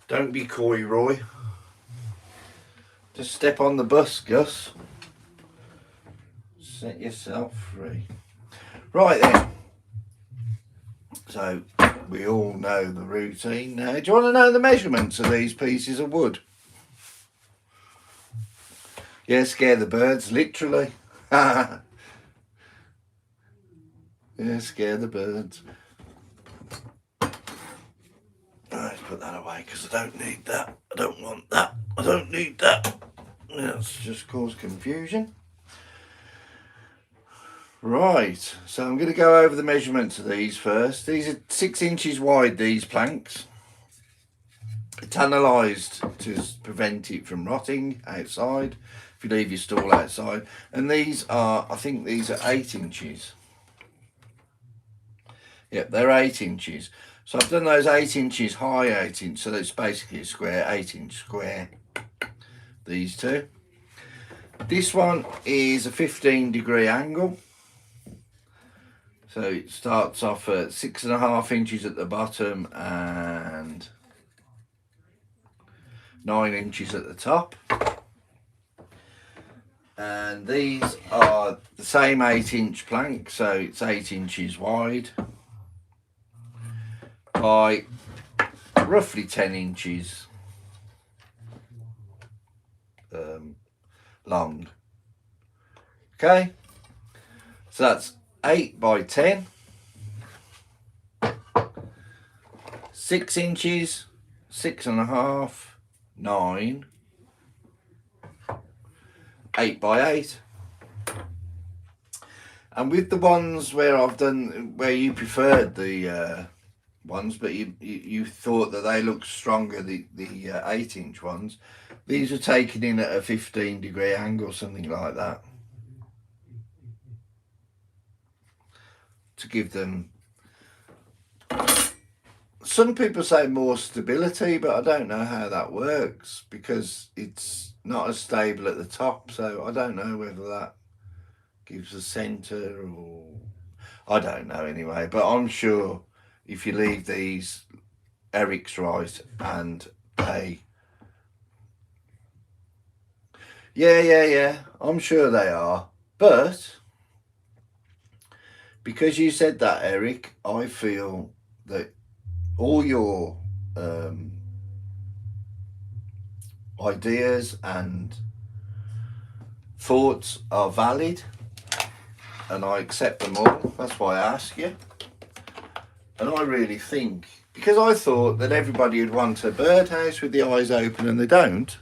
Don't be coy, Roy. Just step on the bus, Gus. Set yourself free. Right then. So we all know the routine now. Do you want to know the measurements of these pieces of wood? Yeah, scare the birds, literally. Yeah, scare the birds. Let's put that away because I don't need that. I don't want that. I don't need that. That's just caused confusion. Right, so I'm going to go over the measurements of these first. These are 6 inches wide, these planks. Tannalised to prevent it from rotting outside, if you leave your stool outside. And these are, I think these are 8 inches. Yep, they're 8 inches. So I've done those 8 inches high, 8 inch, so that's basically a square, 8 inch square, these two. This one is a 15-degree angle. So it starts off at 6.5 inches at the bottom and 9 inches at the top. And these are the same 8-inch plank, so it's 8 inches wide by roughly 10 inches long. Okay, so that's 8 by 10, 6 inches, 6.5, 9, 8 by 8. And with the ones where I've done, where you preferred the ones, but you thought that they looked stronger, the 8-inch ones, these are taken in at a 15-degree angle, something like that, to give them, some people say more stability, but I don't know how that works because it's not as stable at the top, so I don't know whether that gives a centre or I don't know anyway. But I'm sure if you leave these, Eric's right, and they yeah, I'm sure they are. But because you said that, Eric, I feel that all your ideas and thoughts are valid, and I accept them all. That's why I ask you. And I really think, because I thought that everybody would want a birdhouse with the eyes open, and they don't.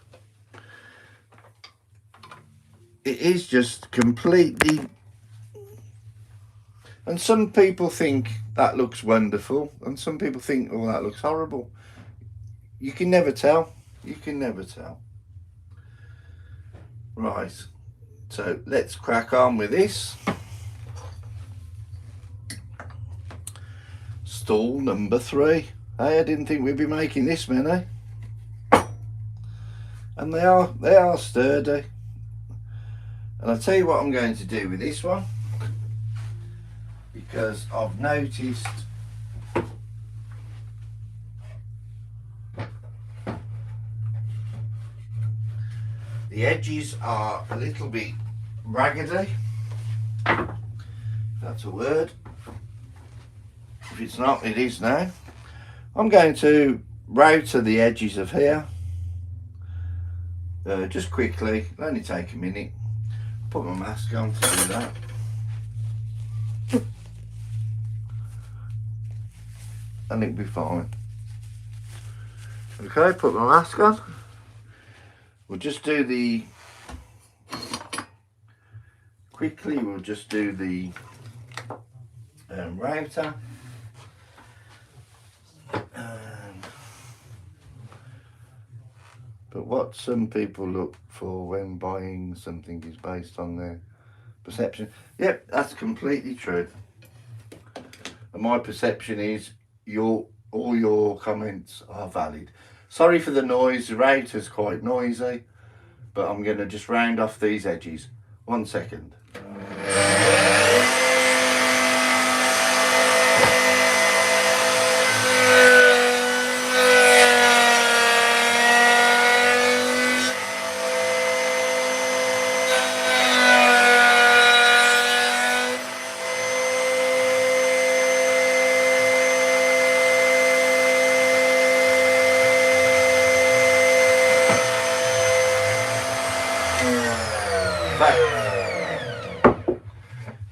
It is just completely, and some people think that looks wonderful, and some people think, oh, that looks horrible. You can never tell. You can never tell. Right, so let's crack on with this. Stool number 3. Hey, I didn't think we'd be making this many. And they are sturdy. And I'll tell you what I'm going to do with this one, because I've noticed the edges are a little bit raggedy. That's a word. If it's not, it is now. I'm going to router the edges of here. Just quickly, it'll only take a minute. Put my mask on to do that. And it'll be fine. Okay, put my mask on. We'll just do the quickly. We'll just do the router. But what some people look for when buying something is based on their perception. Yep, that's completely true. And my perception is all your comments are valid. Sorry for the noise, the router's quite noisy, but I'm going to just round off these edges. 1 second.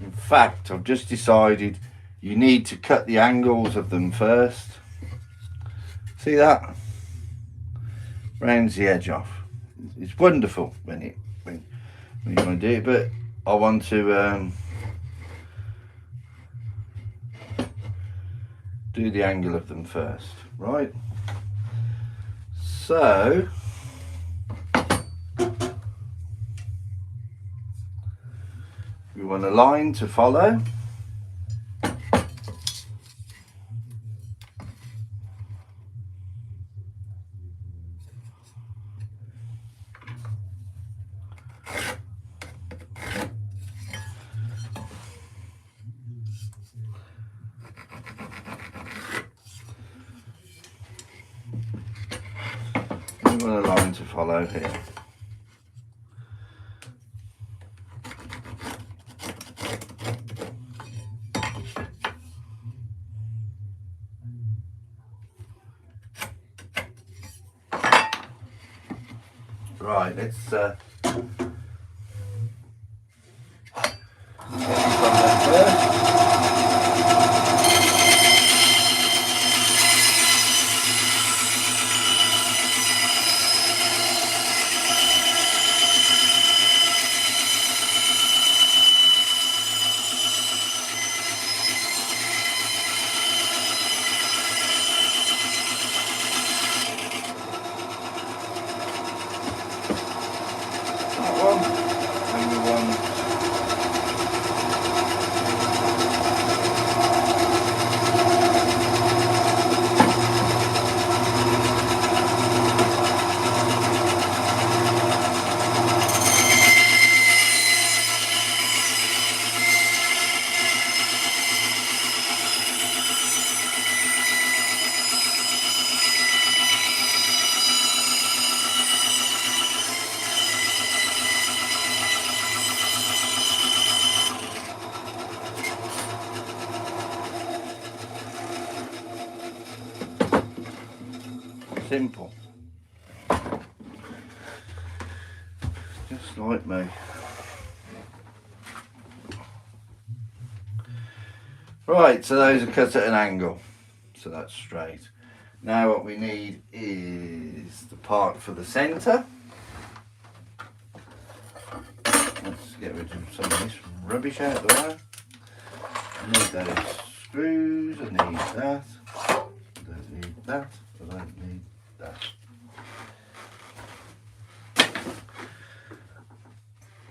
In fact, I've just decided you need to cut the angles of them first. See that? Rounds the edge off. It's wonderful when you want to do it, but I want to do the angle of them first, right? So we want a line to follow. We want a line to follow here. Right, let's first. Simple. Just like me. Right, so those are cut at an angle. So that's straight. Now what we need is the part for the centre. Let's get rid of some of this rubbish out of the way. I need those screws, I need that. I don't need that. I don't need that.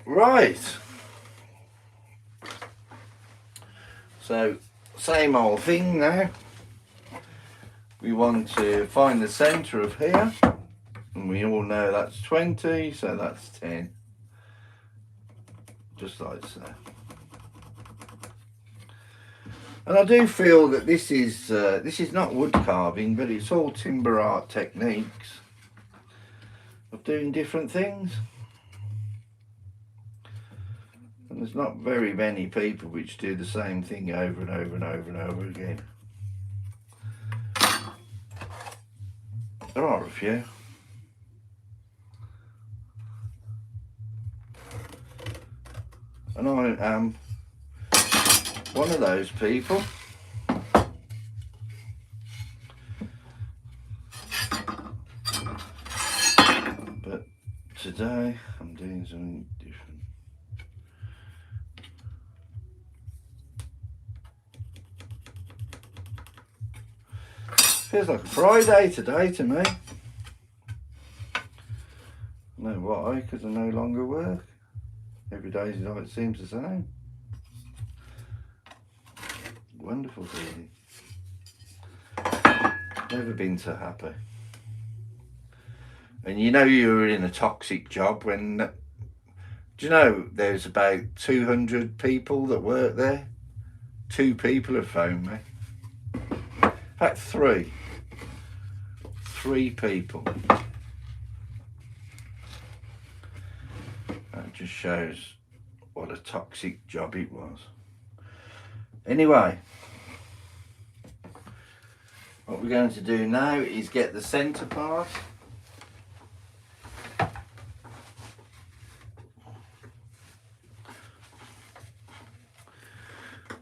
Right. So same old thing now. We want to find the centre of here, and we all know that's 20, so that's 10. Just like so. And I do feel that this is not wood carving, but it's all timber art techniques of doing different things. And there's not very many people which do the same thing over and over and over and over again. There are a few. And I am one of those people. But today I'm doing something different. Feels like a Friday today to me. No, why? Because I no longer work. Every day it seems the same. Wonderful feeling. Never been so happy. And you know you were in a toxic job when, do you know there's about 200 people that work there? 2 people have phoned me. In fact, 3. 3 people. That just shows what a toxic job it was. Anyway, what we're going to do now is get the centre part.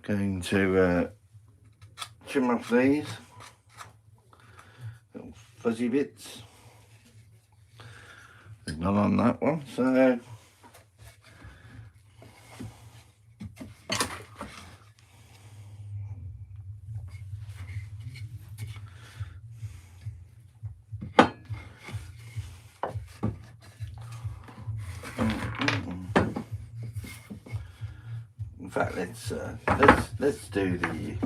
Going to trim off these little fuzzy bits. There's none on that one, so in fact, let's do the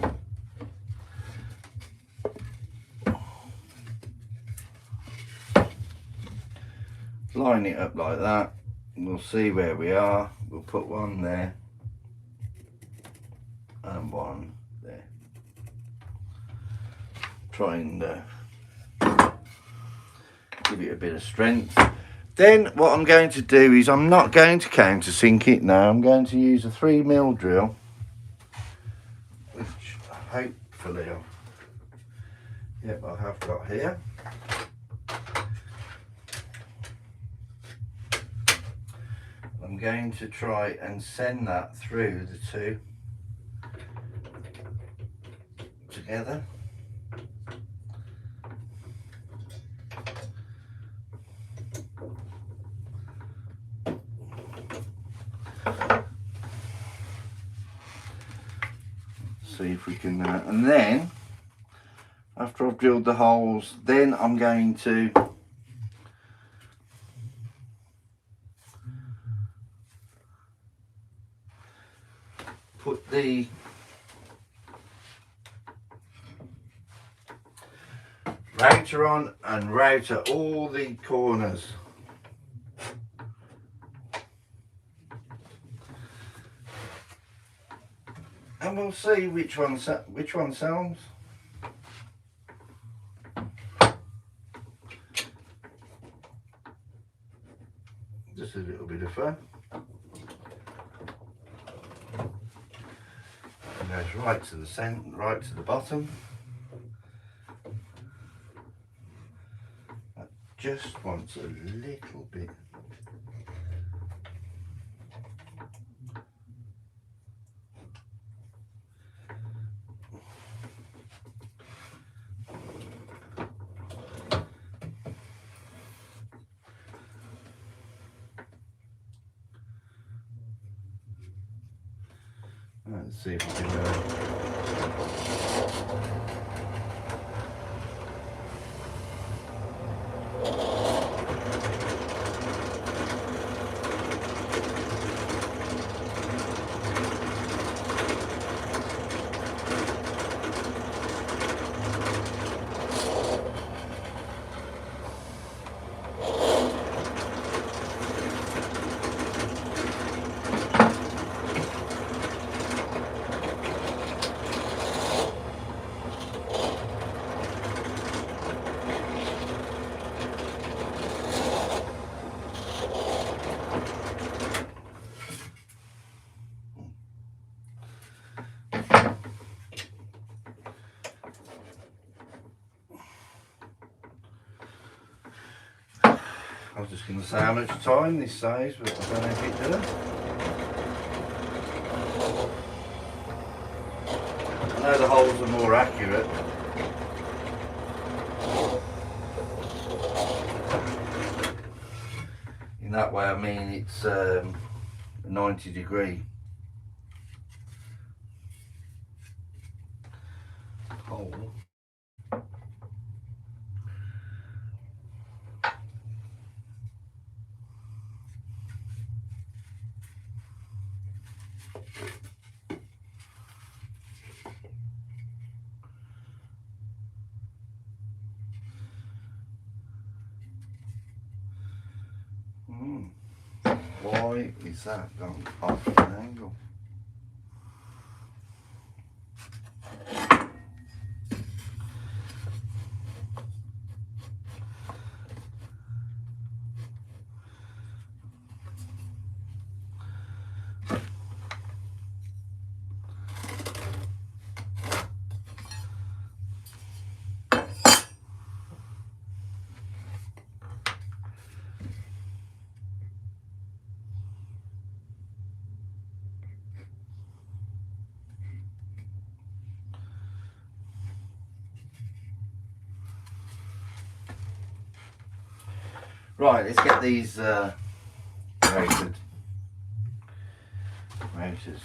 line it up like that. We'll see where we are. We'll put one there and one there. Try and give it a bit of strength. Then what I'm going to do is I'm not going to countersink it now. I'm going to use a 3mm drill, which hopefully I have got here. I'm going to try and send that through the 2 together. See if we can, and then after I've drilled the holes, then I'm going to put the router on and router all the corners. And we'll see which one sells. Just a little bit of fun. And goes right to the centre, right to the bottom. That just wants a little bit. Let's see if we can I was just going to say how much time this saves, but I don't know if it does. I know the holes are more accurate. In that way, I mean it's 90 degree hole. Why is that gone off an angle? Right, let's get these rated motors.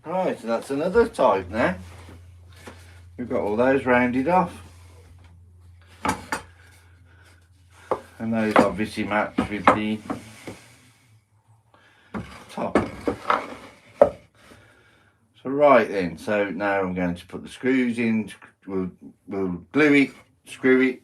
Right, so that's another type now. We've got all those rounded off. And those obviously match with the top. So right then, so now I'm going to put the screws in. We'll glue it, screw it.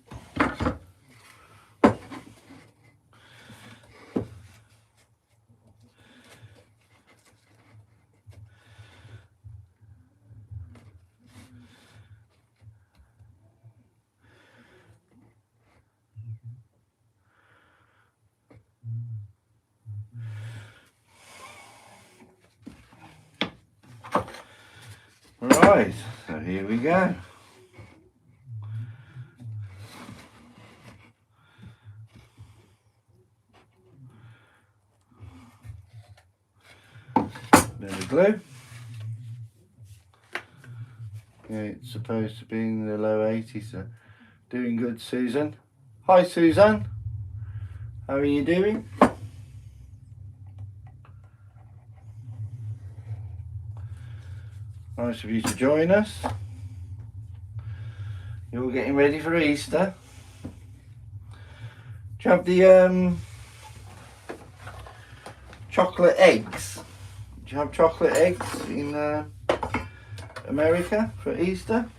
Right, so here we go. Bit of glue. Yeah, it's supposed to be in the low 80s, so doing good, Susan. Hi, Susan. How are you doing? Nice of you to join us. You're getting ready for Easter. Do you have the chocolate eggs? Do you have chocolate eggs in America for Easter?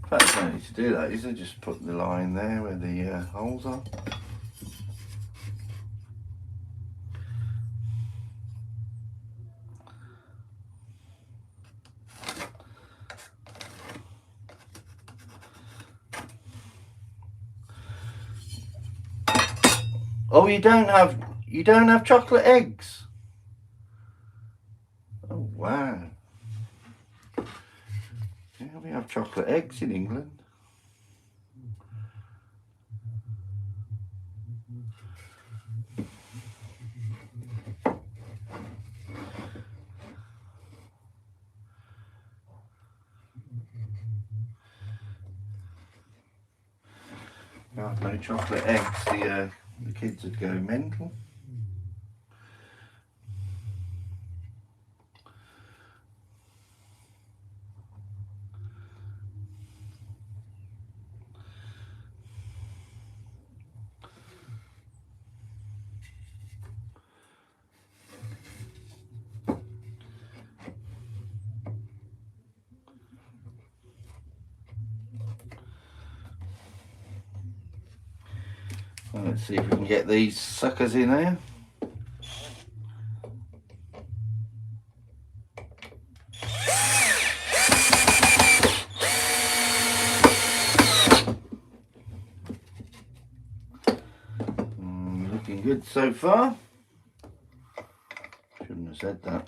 In fact, I don't need to do that, is I just put the line there where the holes are. Oh, you don't have chocolate eggs? Oh wow. Yeah, we have chocolate eggs in England. No chocolate eggs, the kids would go mental. Well, let's see if we can get these suckers in there. Looking good so far. Shouldn't have said that.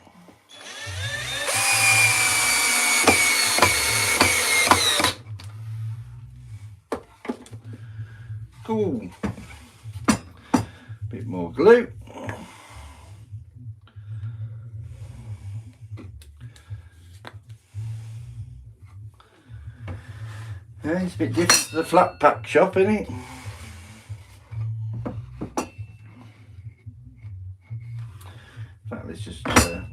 Cool. Bit more glue. Yeah, it's a bit different to the flat pack shop, isn't it? In fact, let's just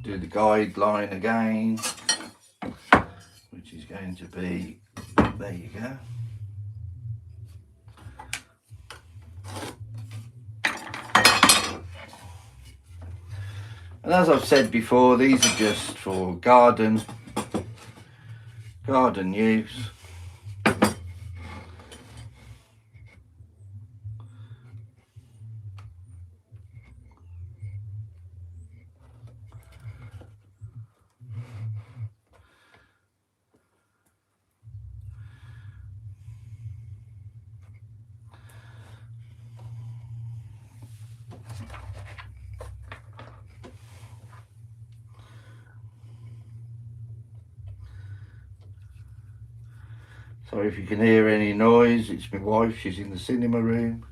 do the guideline again, which is going to be, there you go. And as I've said before, these are just for garden use. So if you can hear any noise, it's my wife. She's in the cinema room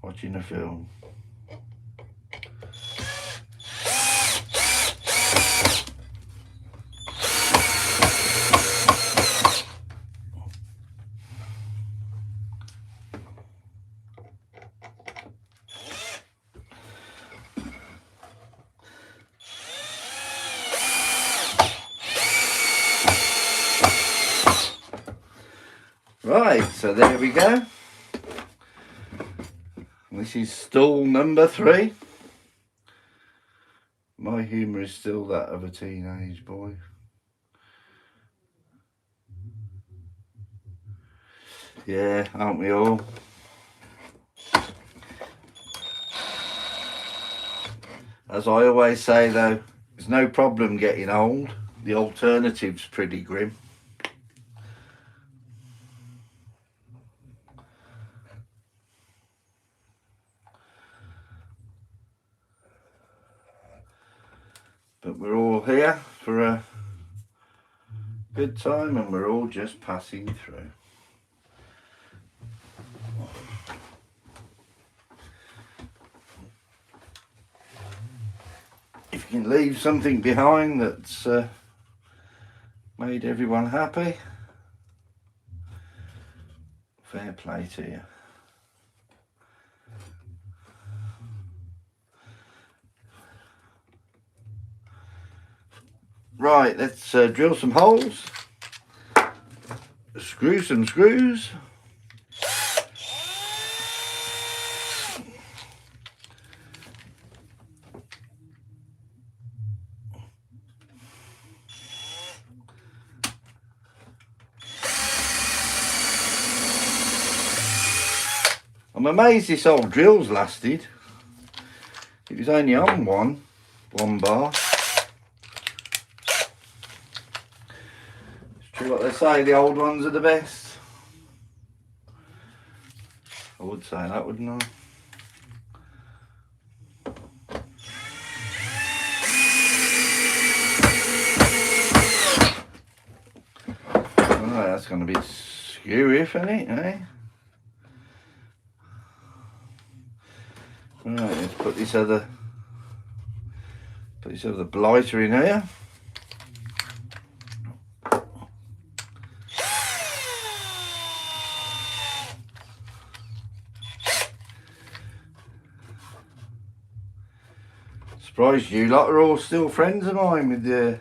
watching a film. Right, so there we go. This is stool number 3. My humour is still that of a teenage boy. Yeah, aren't we all? As I always say though, there's no problem getting old. The alternative's pretty grim. But we're all here for a good time and we're all just passing through. can leave something behind that's made everyone happy. Fair play to you. Right, let's drill some holes, screw some screws. I'm amazed this old drill's lasted. It was only on one bar. It's true what they say, the old ones are the best. I would say that, wouldn't I? Right, that's going to be screwy, isn't it, eh? Right, let's put this other blighter in here. Surprised you lot are all still friends of mine, with the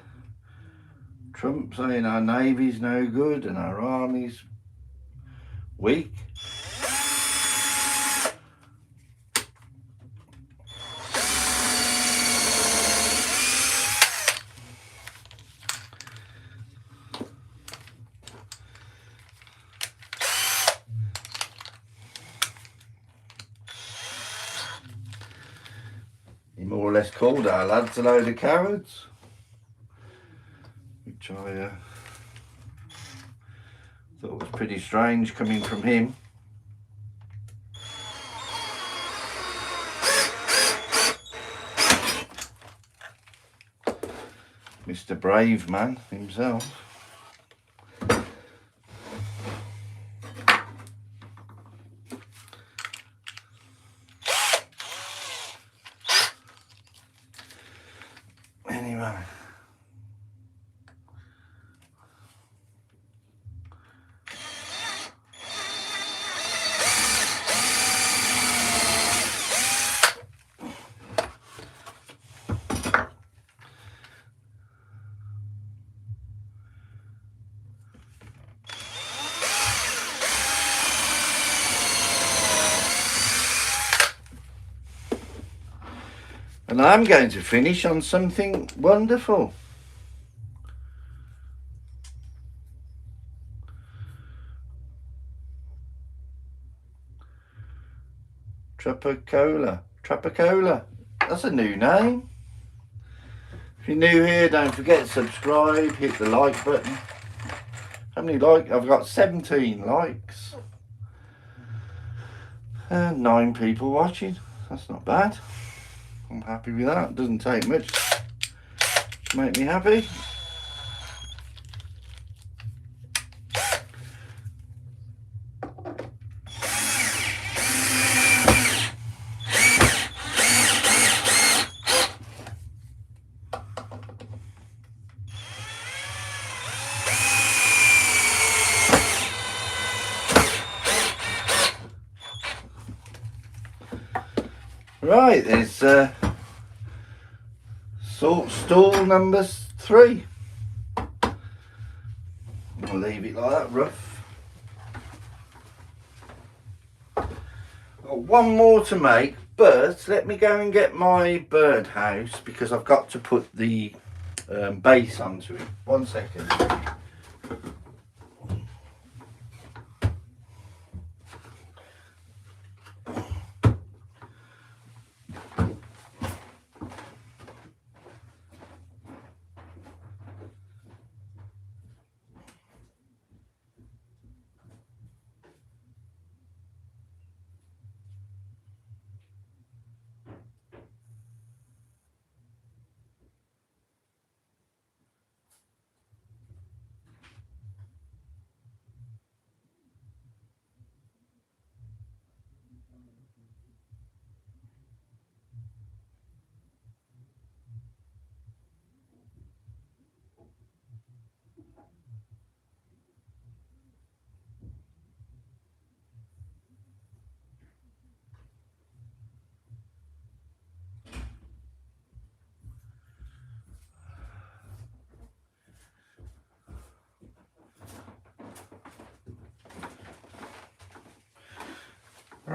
Trump saying our Navy's no good and our Army's weak. He more or less called our lads a load of cowards, which I thought was pretty strange coming from him. Mr. Brave Man himself. Anyway. And I'm going to finish on something wonderful. Trapacola. That's a new name. If you're new here, don't forget to subscribe, hit the like button. How many likes? I've got 17 likes. And 9 people watching. That's not bad. I'm happy with that. It doesn't take much to make me happy. Right, there's stool number 3. I'll leave it like that, rough. Got one more to make, but let me go and get my birdhouse, because I've got to put the base onto it. 1 second.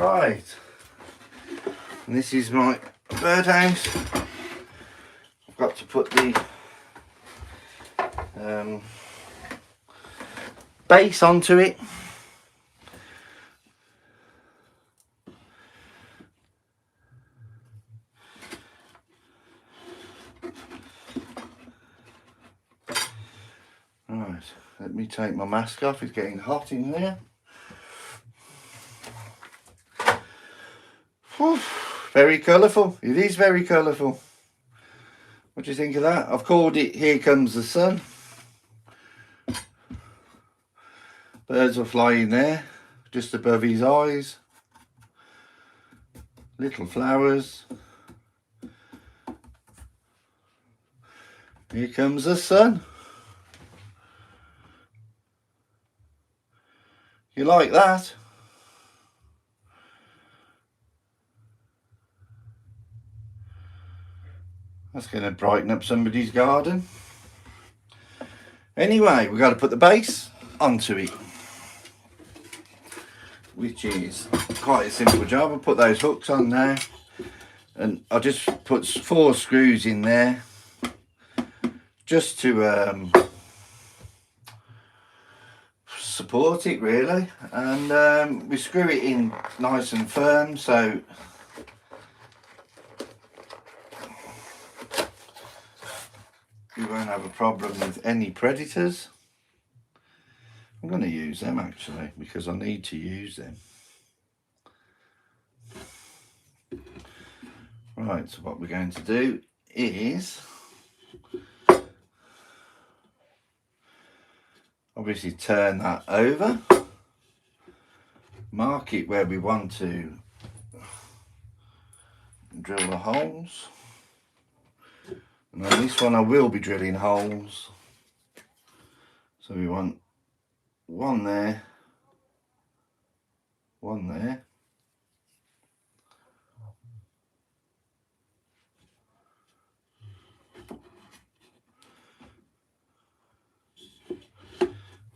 Right, and this is my birdhouse. I've got to put the base onto it. Right, let me take my mask off, it's getting hot in there. Whew, very colourful, it is very colourful. What do you think of that? I've called it Here Comes the Sun. Birds are flying there, just above his eyes. Little flowers. Here comes the sun. You like that? That's going to brighten up somebody's garden. Anyway, we've got to put the base onto it, which is quite a simple job. I'll put those hooks on now, and I'll just put 4 screws in there just to support it really, and we screw it in nice and firm so you won't have a problem with any predators. I'm going to use them actually because I need to use them. Right, so what we're going to do is obviously turn that over, mark it where we want to drill the holes, and on this one I will be drilling holes, so we want one there, one there,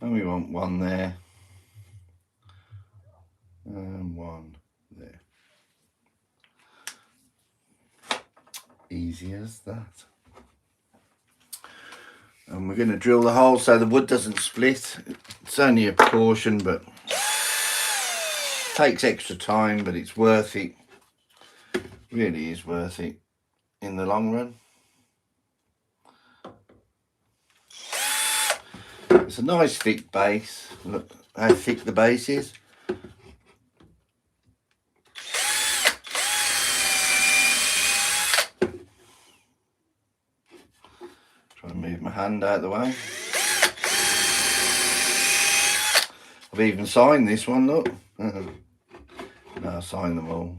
and we want one there, and one there. Easy as that. And we're going to drill the hole so the wood doesn't split. It's only a precaution, but takes extra time, but it's worth it. Really is worth it in the long run. It's a nice thick base. Look how thick the base is. Try and move my hand out of the way. I've even signed this one, look. No, I signed them all.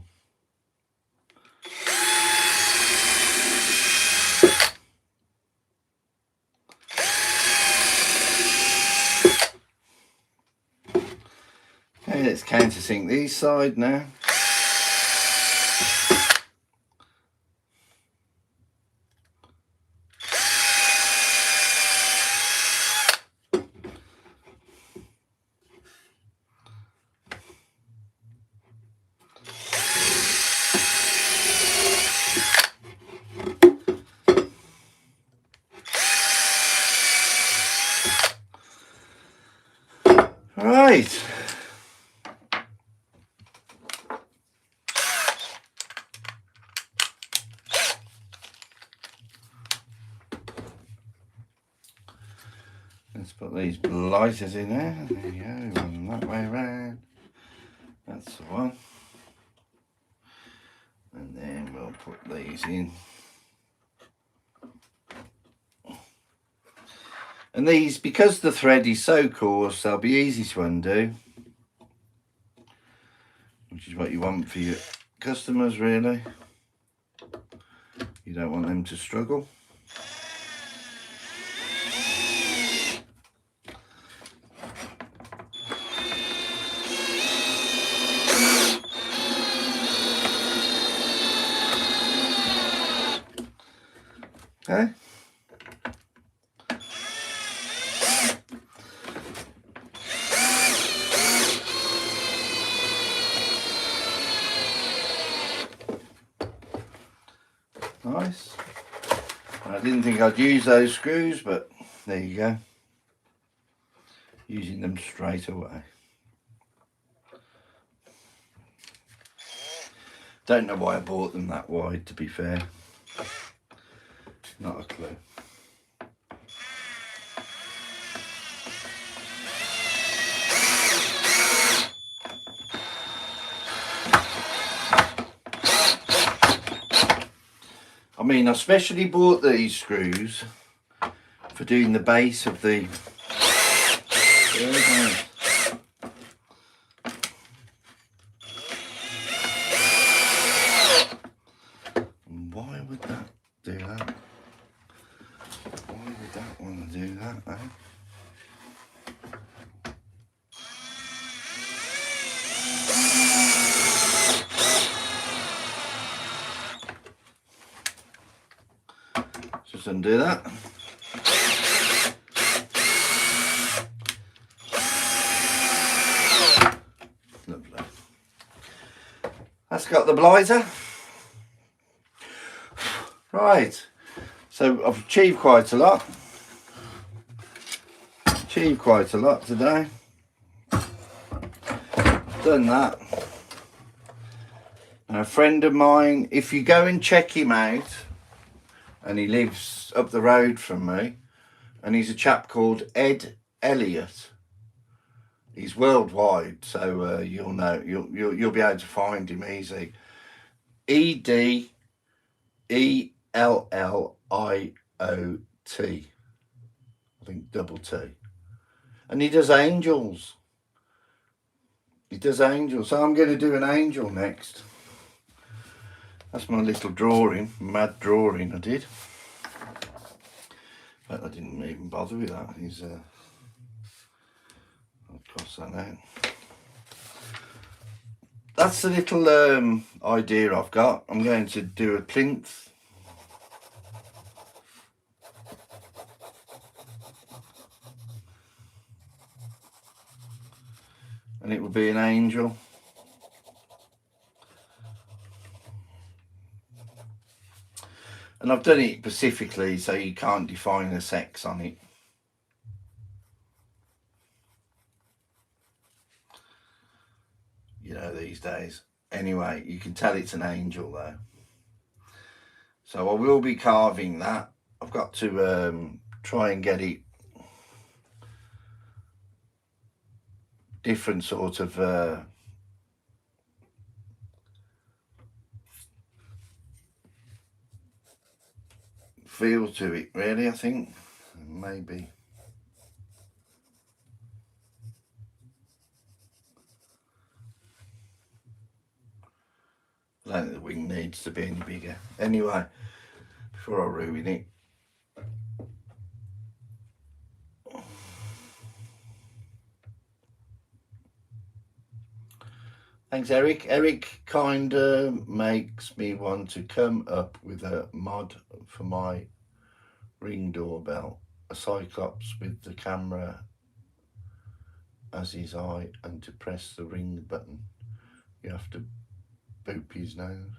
Okay, let's countersink these side now. Right. Let's put these blighters in there. There you go, run that way around. That's the one. And then we'll put these in. And these, because the thread is so coarse, they'll be easy to undo, which is what you want for your customers really. You don't want them to struggle. Okay. I didn't think I'd use those screws, but there you go. Using them straight away. Don't know why I bought them that wide, to be fair. Not a clue. I mean, I specially bought these screws for doing the base of the... Why would that do that? Why would that want to do that, eh? Just undo that. Lovely. That's got the blighter. Right, so I've achieved quite a lot. Today. Done that. And a friend of mine, if you go and check him out, and he lives up the road from me, and he's a chap called Ed Elliott. He's worldwide, so you'll know, you'll be able to find him easy. EDELLIOT. I think double T. And he does angels. So I'm going to do an angel next. That's my little drawing, mad drawing I did. But I didn't even bother with that. I'll cross that out. That's the little idea I've got. I'm going to do a plinth. And it will be an angel. And I've done it specifically so you can't define a sex on it. You know, these days. Anyway, you can tell it's an angel though. So I will be carving that. I've got to try and get it different sort of feel to it, really, I think. Maybe. I don't think the wing needs to be any bigger. Anyway, before I ruin it. Thanks, Eric. Eric kind of makes me want to come up with a mod for my Ring doorbell. A Cyclops with the camera as his eye, and to press the Ring button, you have to boop his nose.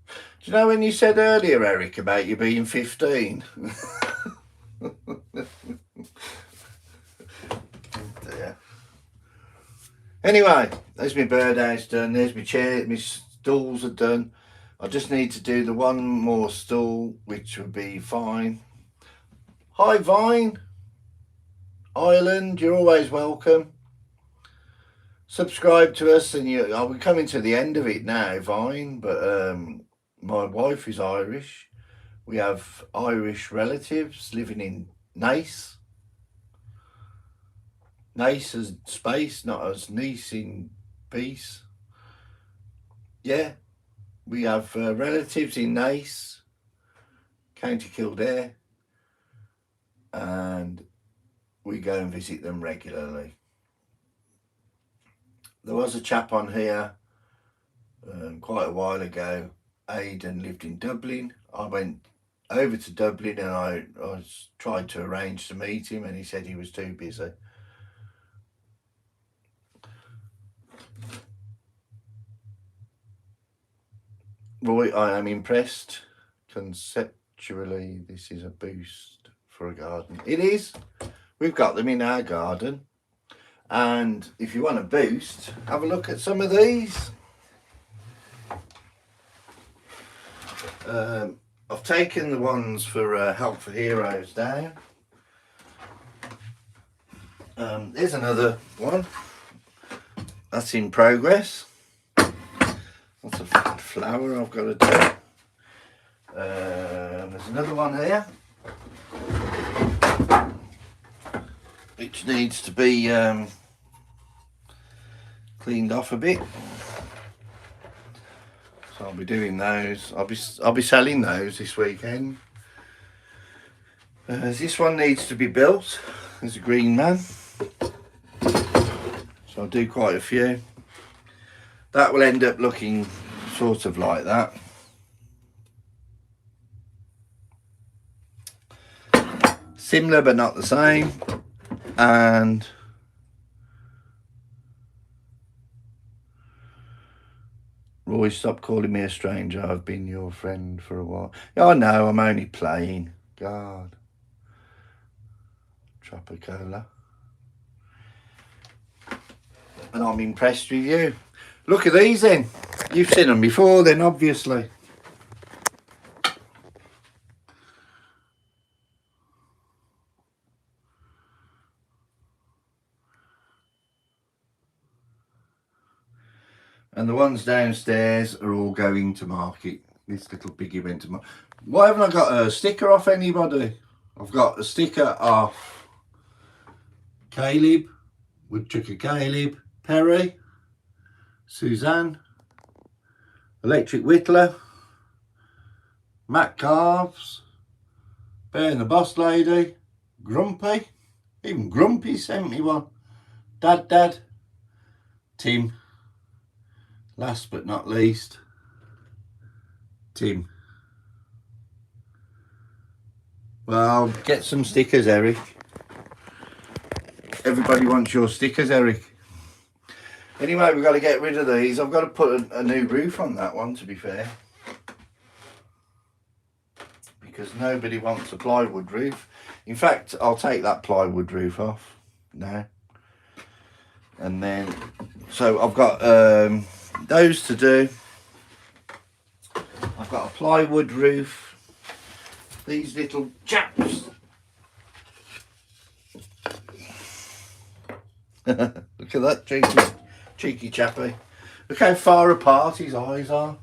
Do you know when you said earlier, Eric, about you being 15? Yeah. Anyway, there's my birdhouse done. There's my chair. My stools are done. I just need to do the one more stool, which would be fine. Hi, Vine. Ireland, you're always welcome. Subscribe to us, and we're coming to the end of it now, Vine. But my wife is Irish. We have Irish relatives living in Nice. Nice as space, not as niece in peace. Yeah, we have relatives in Nice, County Kildare, and we go and visit them regularly. There was a chap on here quite a while ago. Aidan lived in Dublin. I went over to Dublin and I tried to arrange to meet him, and he said he was too busy. Right, I am impressed. Conceptually, this is a boost for a garden. It is. We've got them in our garden. And if you want a boost, have a look at some of these. I've taken the ones for Help for Heroes down. There's another one. That's in progress. That's a flower I've got to do. There's another one here, which needs to be cleaned off a bit. So I'll be doing those. I'll be selling those this weekend. This one needs to be built. There's a green man. So I'll do quite a few. That will end up looking sort of like that. Similar but not the same. And Roy, stop calling me a stranger. I've been your friend for a while. Oh no, I'm only playing. God. Tropicola. And I'm impressed with you. Look at these then. You've seen them before then, obviously. And the ones downstairs are all going to market. This little piggy went to market. Why haven't I got a sticker off anybody? I've got a sticker off Caleb, Woodchucker Caleb, Perry, Suzanne, Electric Whittler, Matt Carves, Bear and the Boss Lady, Grumpy, even Grumpy sent me one, Dad, Tim, last but not least, Tim. Well, get some stickers, Eric. Everybody wants your stickers, Eric. Anyway, we've got to get rid of these. I've got to put a new roof on that one, to be fair. Because nobody wants a plywood roof. In fact, I'll take that plywood roof off now. And then, so I've got those to do. I've got a plywood roof. These little chaps. Look at that cheeky chappy. Look how far apart his eyes are.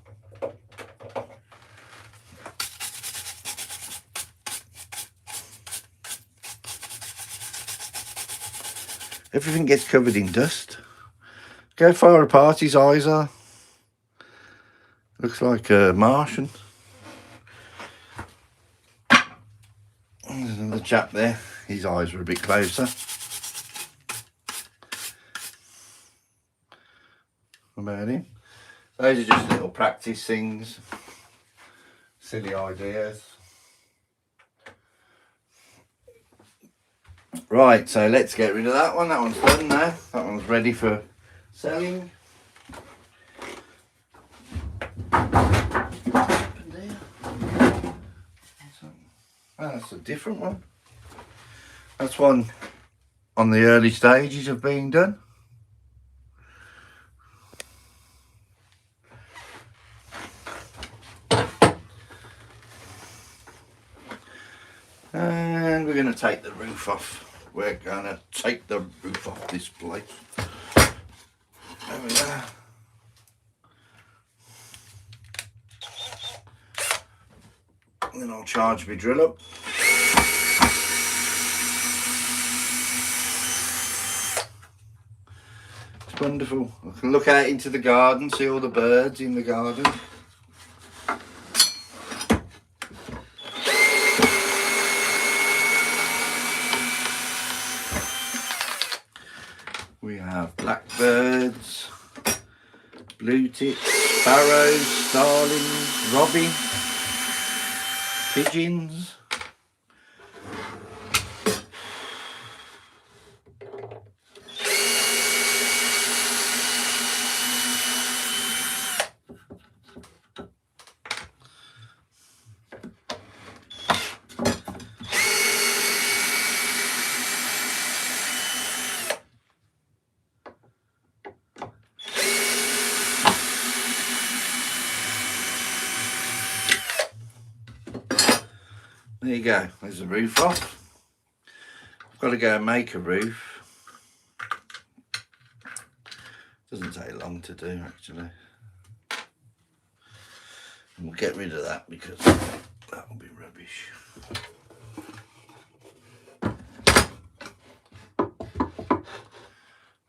Everything gets covered in dust. Look how far apart his eyes are. Looks like a Martian. There's another chap there. His eyes were a bit closer. About him. Those are just little practice things. Silly ideas. Right, so let's get rid of that one. That one's done now. That one's ready for selling. Oh, that's a different one. That's one on the early stages of being done. And we're going to take the roof off. We're going to take the roof off this place. There we are. And then I'll charge my drill up. It's wonderful. I can look out into the garden, see all the birds in the garden. We have blackbirds, blue tits, sparrows, starlings, robin, pigeons. There you go, there's the roof off. I've got to go and make a roof. Doesn't take long to do actually. And we'll get rid of that because that will be rubbish. And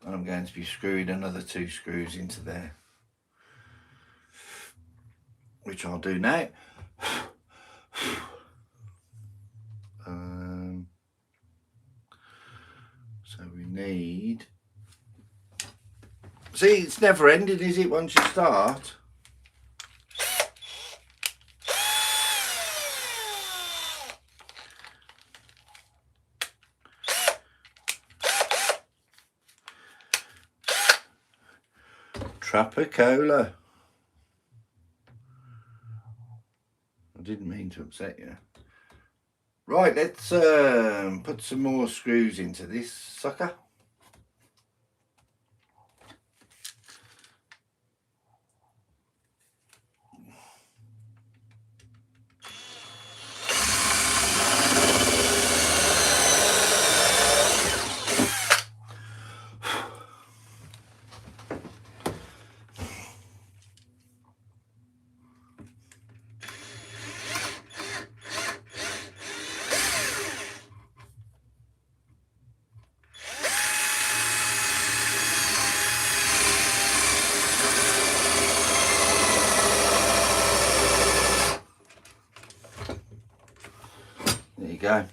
I'm going to be screwing another 2 screws into there, which I'll do now. So we need, see, it's never ending, is it, once you start? Trapacola. I didn't mean to upset you. Right, let's put some more screws into this sucker. There you go.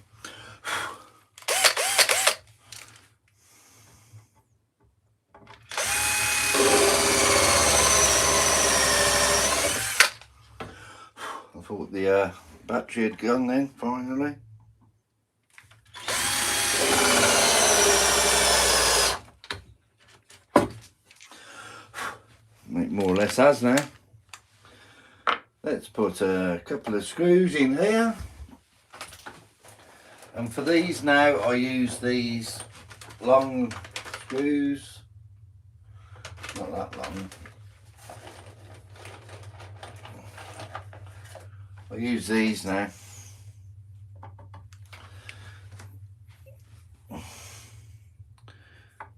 I thought the battery had gone then, finally. It more or less has now. Let's put a couple of screws in here. And for these now, I use these long screws. Not that long. I use these now.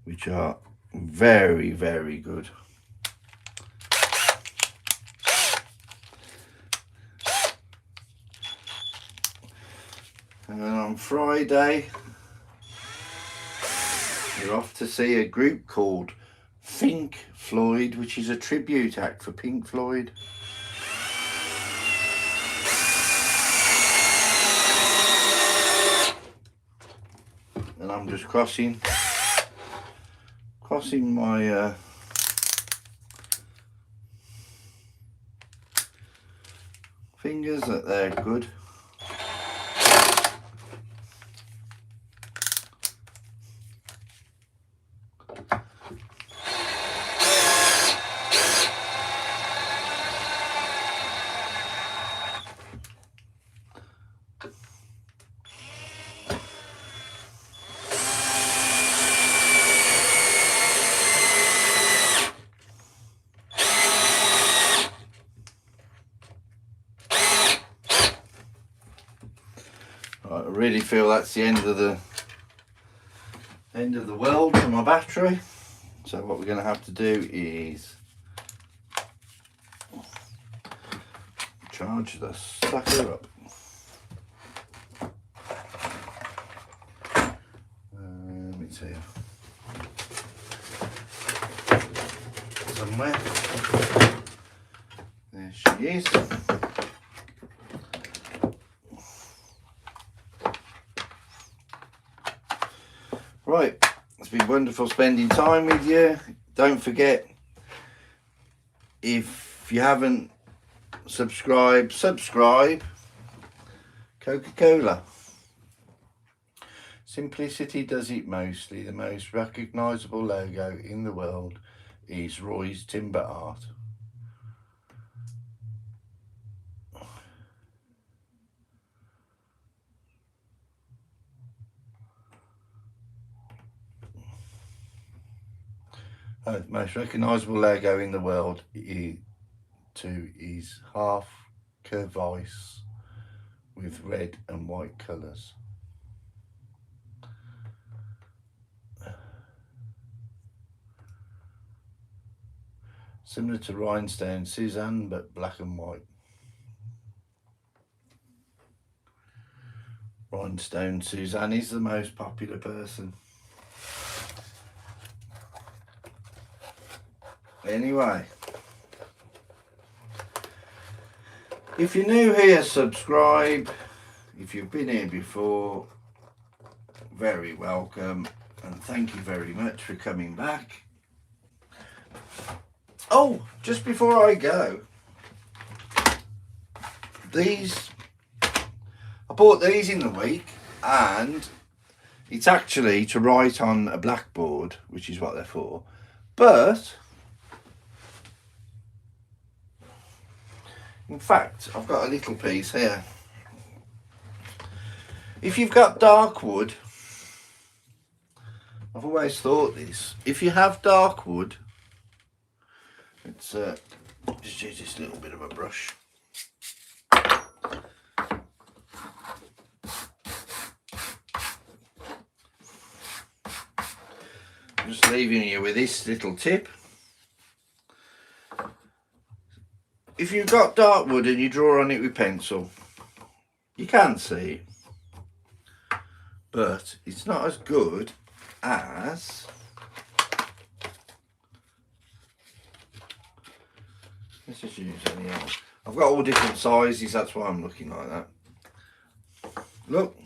Which are very, very good. And then on Friday, we're off to see a group called Pink Floyd, which is a tribute act for Pink Floyd. And I'm just crossing my fingers that they're good. I really feel that's the end of the world for my battery. So what we're going to have to do is charge the sucker up. It's here somewhere. There she is. Right, it's been wonderful spending time with you. Don't forget, if you haven't subscribed, subscribe. Coca-Cola. Simplicity does it mostly. The most recognisable logo in the world is Roy's Timber Art. The most recognisable logo in the world is half Kervice with red and white colours. Similar to Rhinestone Suzanne, but black and white. Rhinestone Suzanne is the most popular person. Anyway, if you're new here, subscribe. If you've been here before, very welcome, and thank you very much for coming back. Oh, just before I go, I bought these in the week, and it's actually to write on a blackboard, which is what they're for, but in fact, I've got a little piece here. If you've got dark wood, I've always thought this, if you have dark wood, it's just use this little bit of a brush. I'm just leaving you with this little tip. If you've got dark wood and you draw on it with pencil, you can see it, but it's not as good as let's just use any else. I've got all different sizes, that's why I'm looking like that. Look.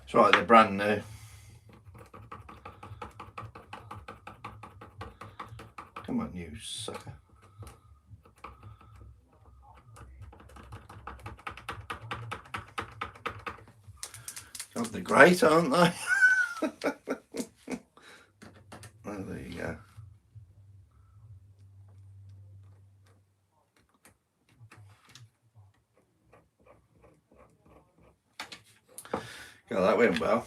It's right, they're brand new. Come on, you sucker. God, they're great, aren't they? Oh, there you go. God, that went well.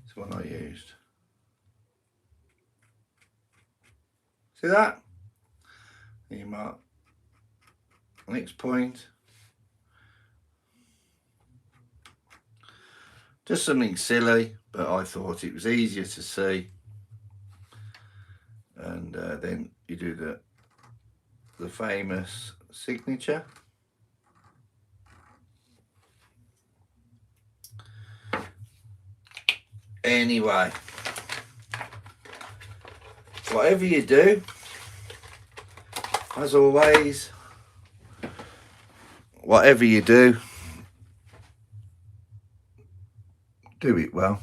It's the one I used. See that? You mark. Next point. Just something silly, but I thought it was easier to see. And then you do the famous signature. Anyway, whatever you do, as always, whatever you do, do it well.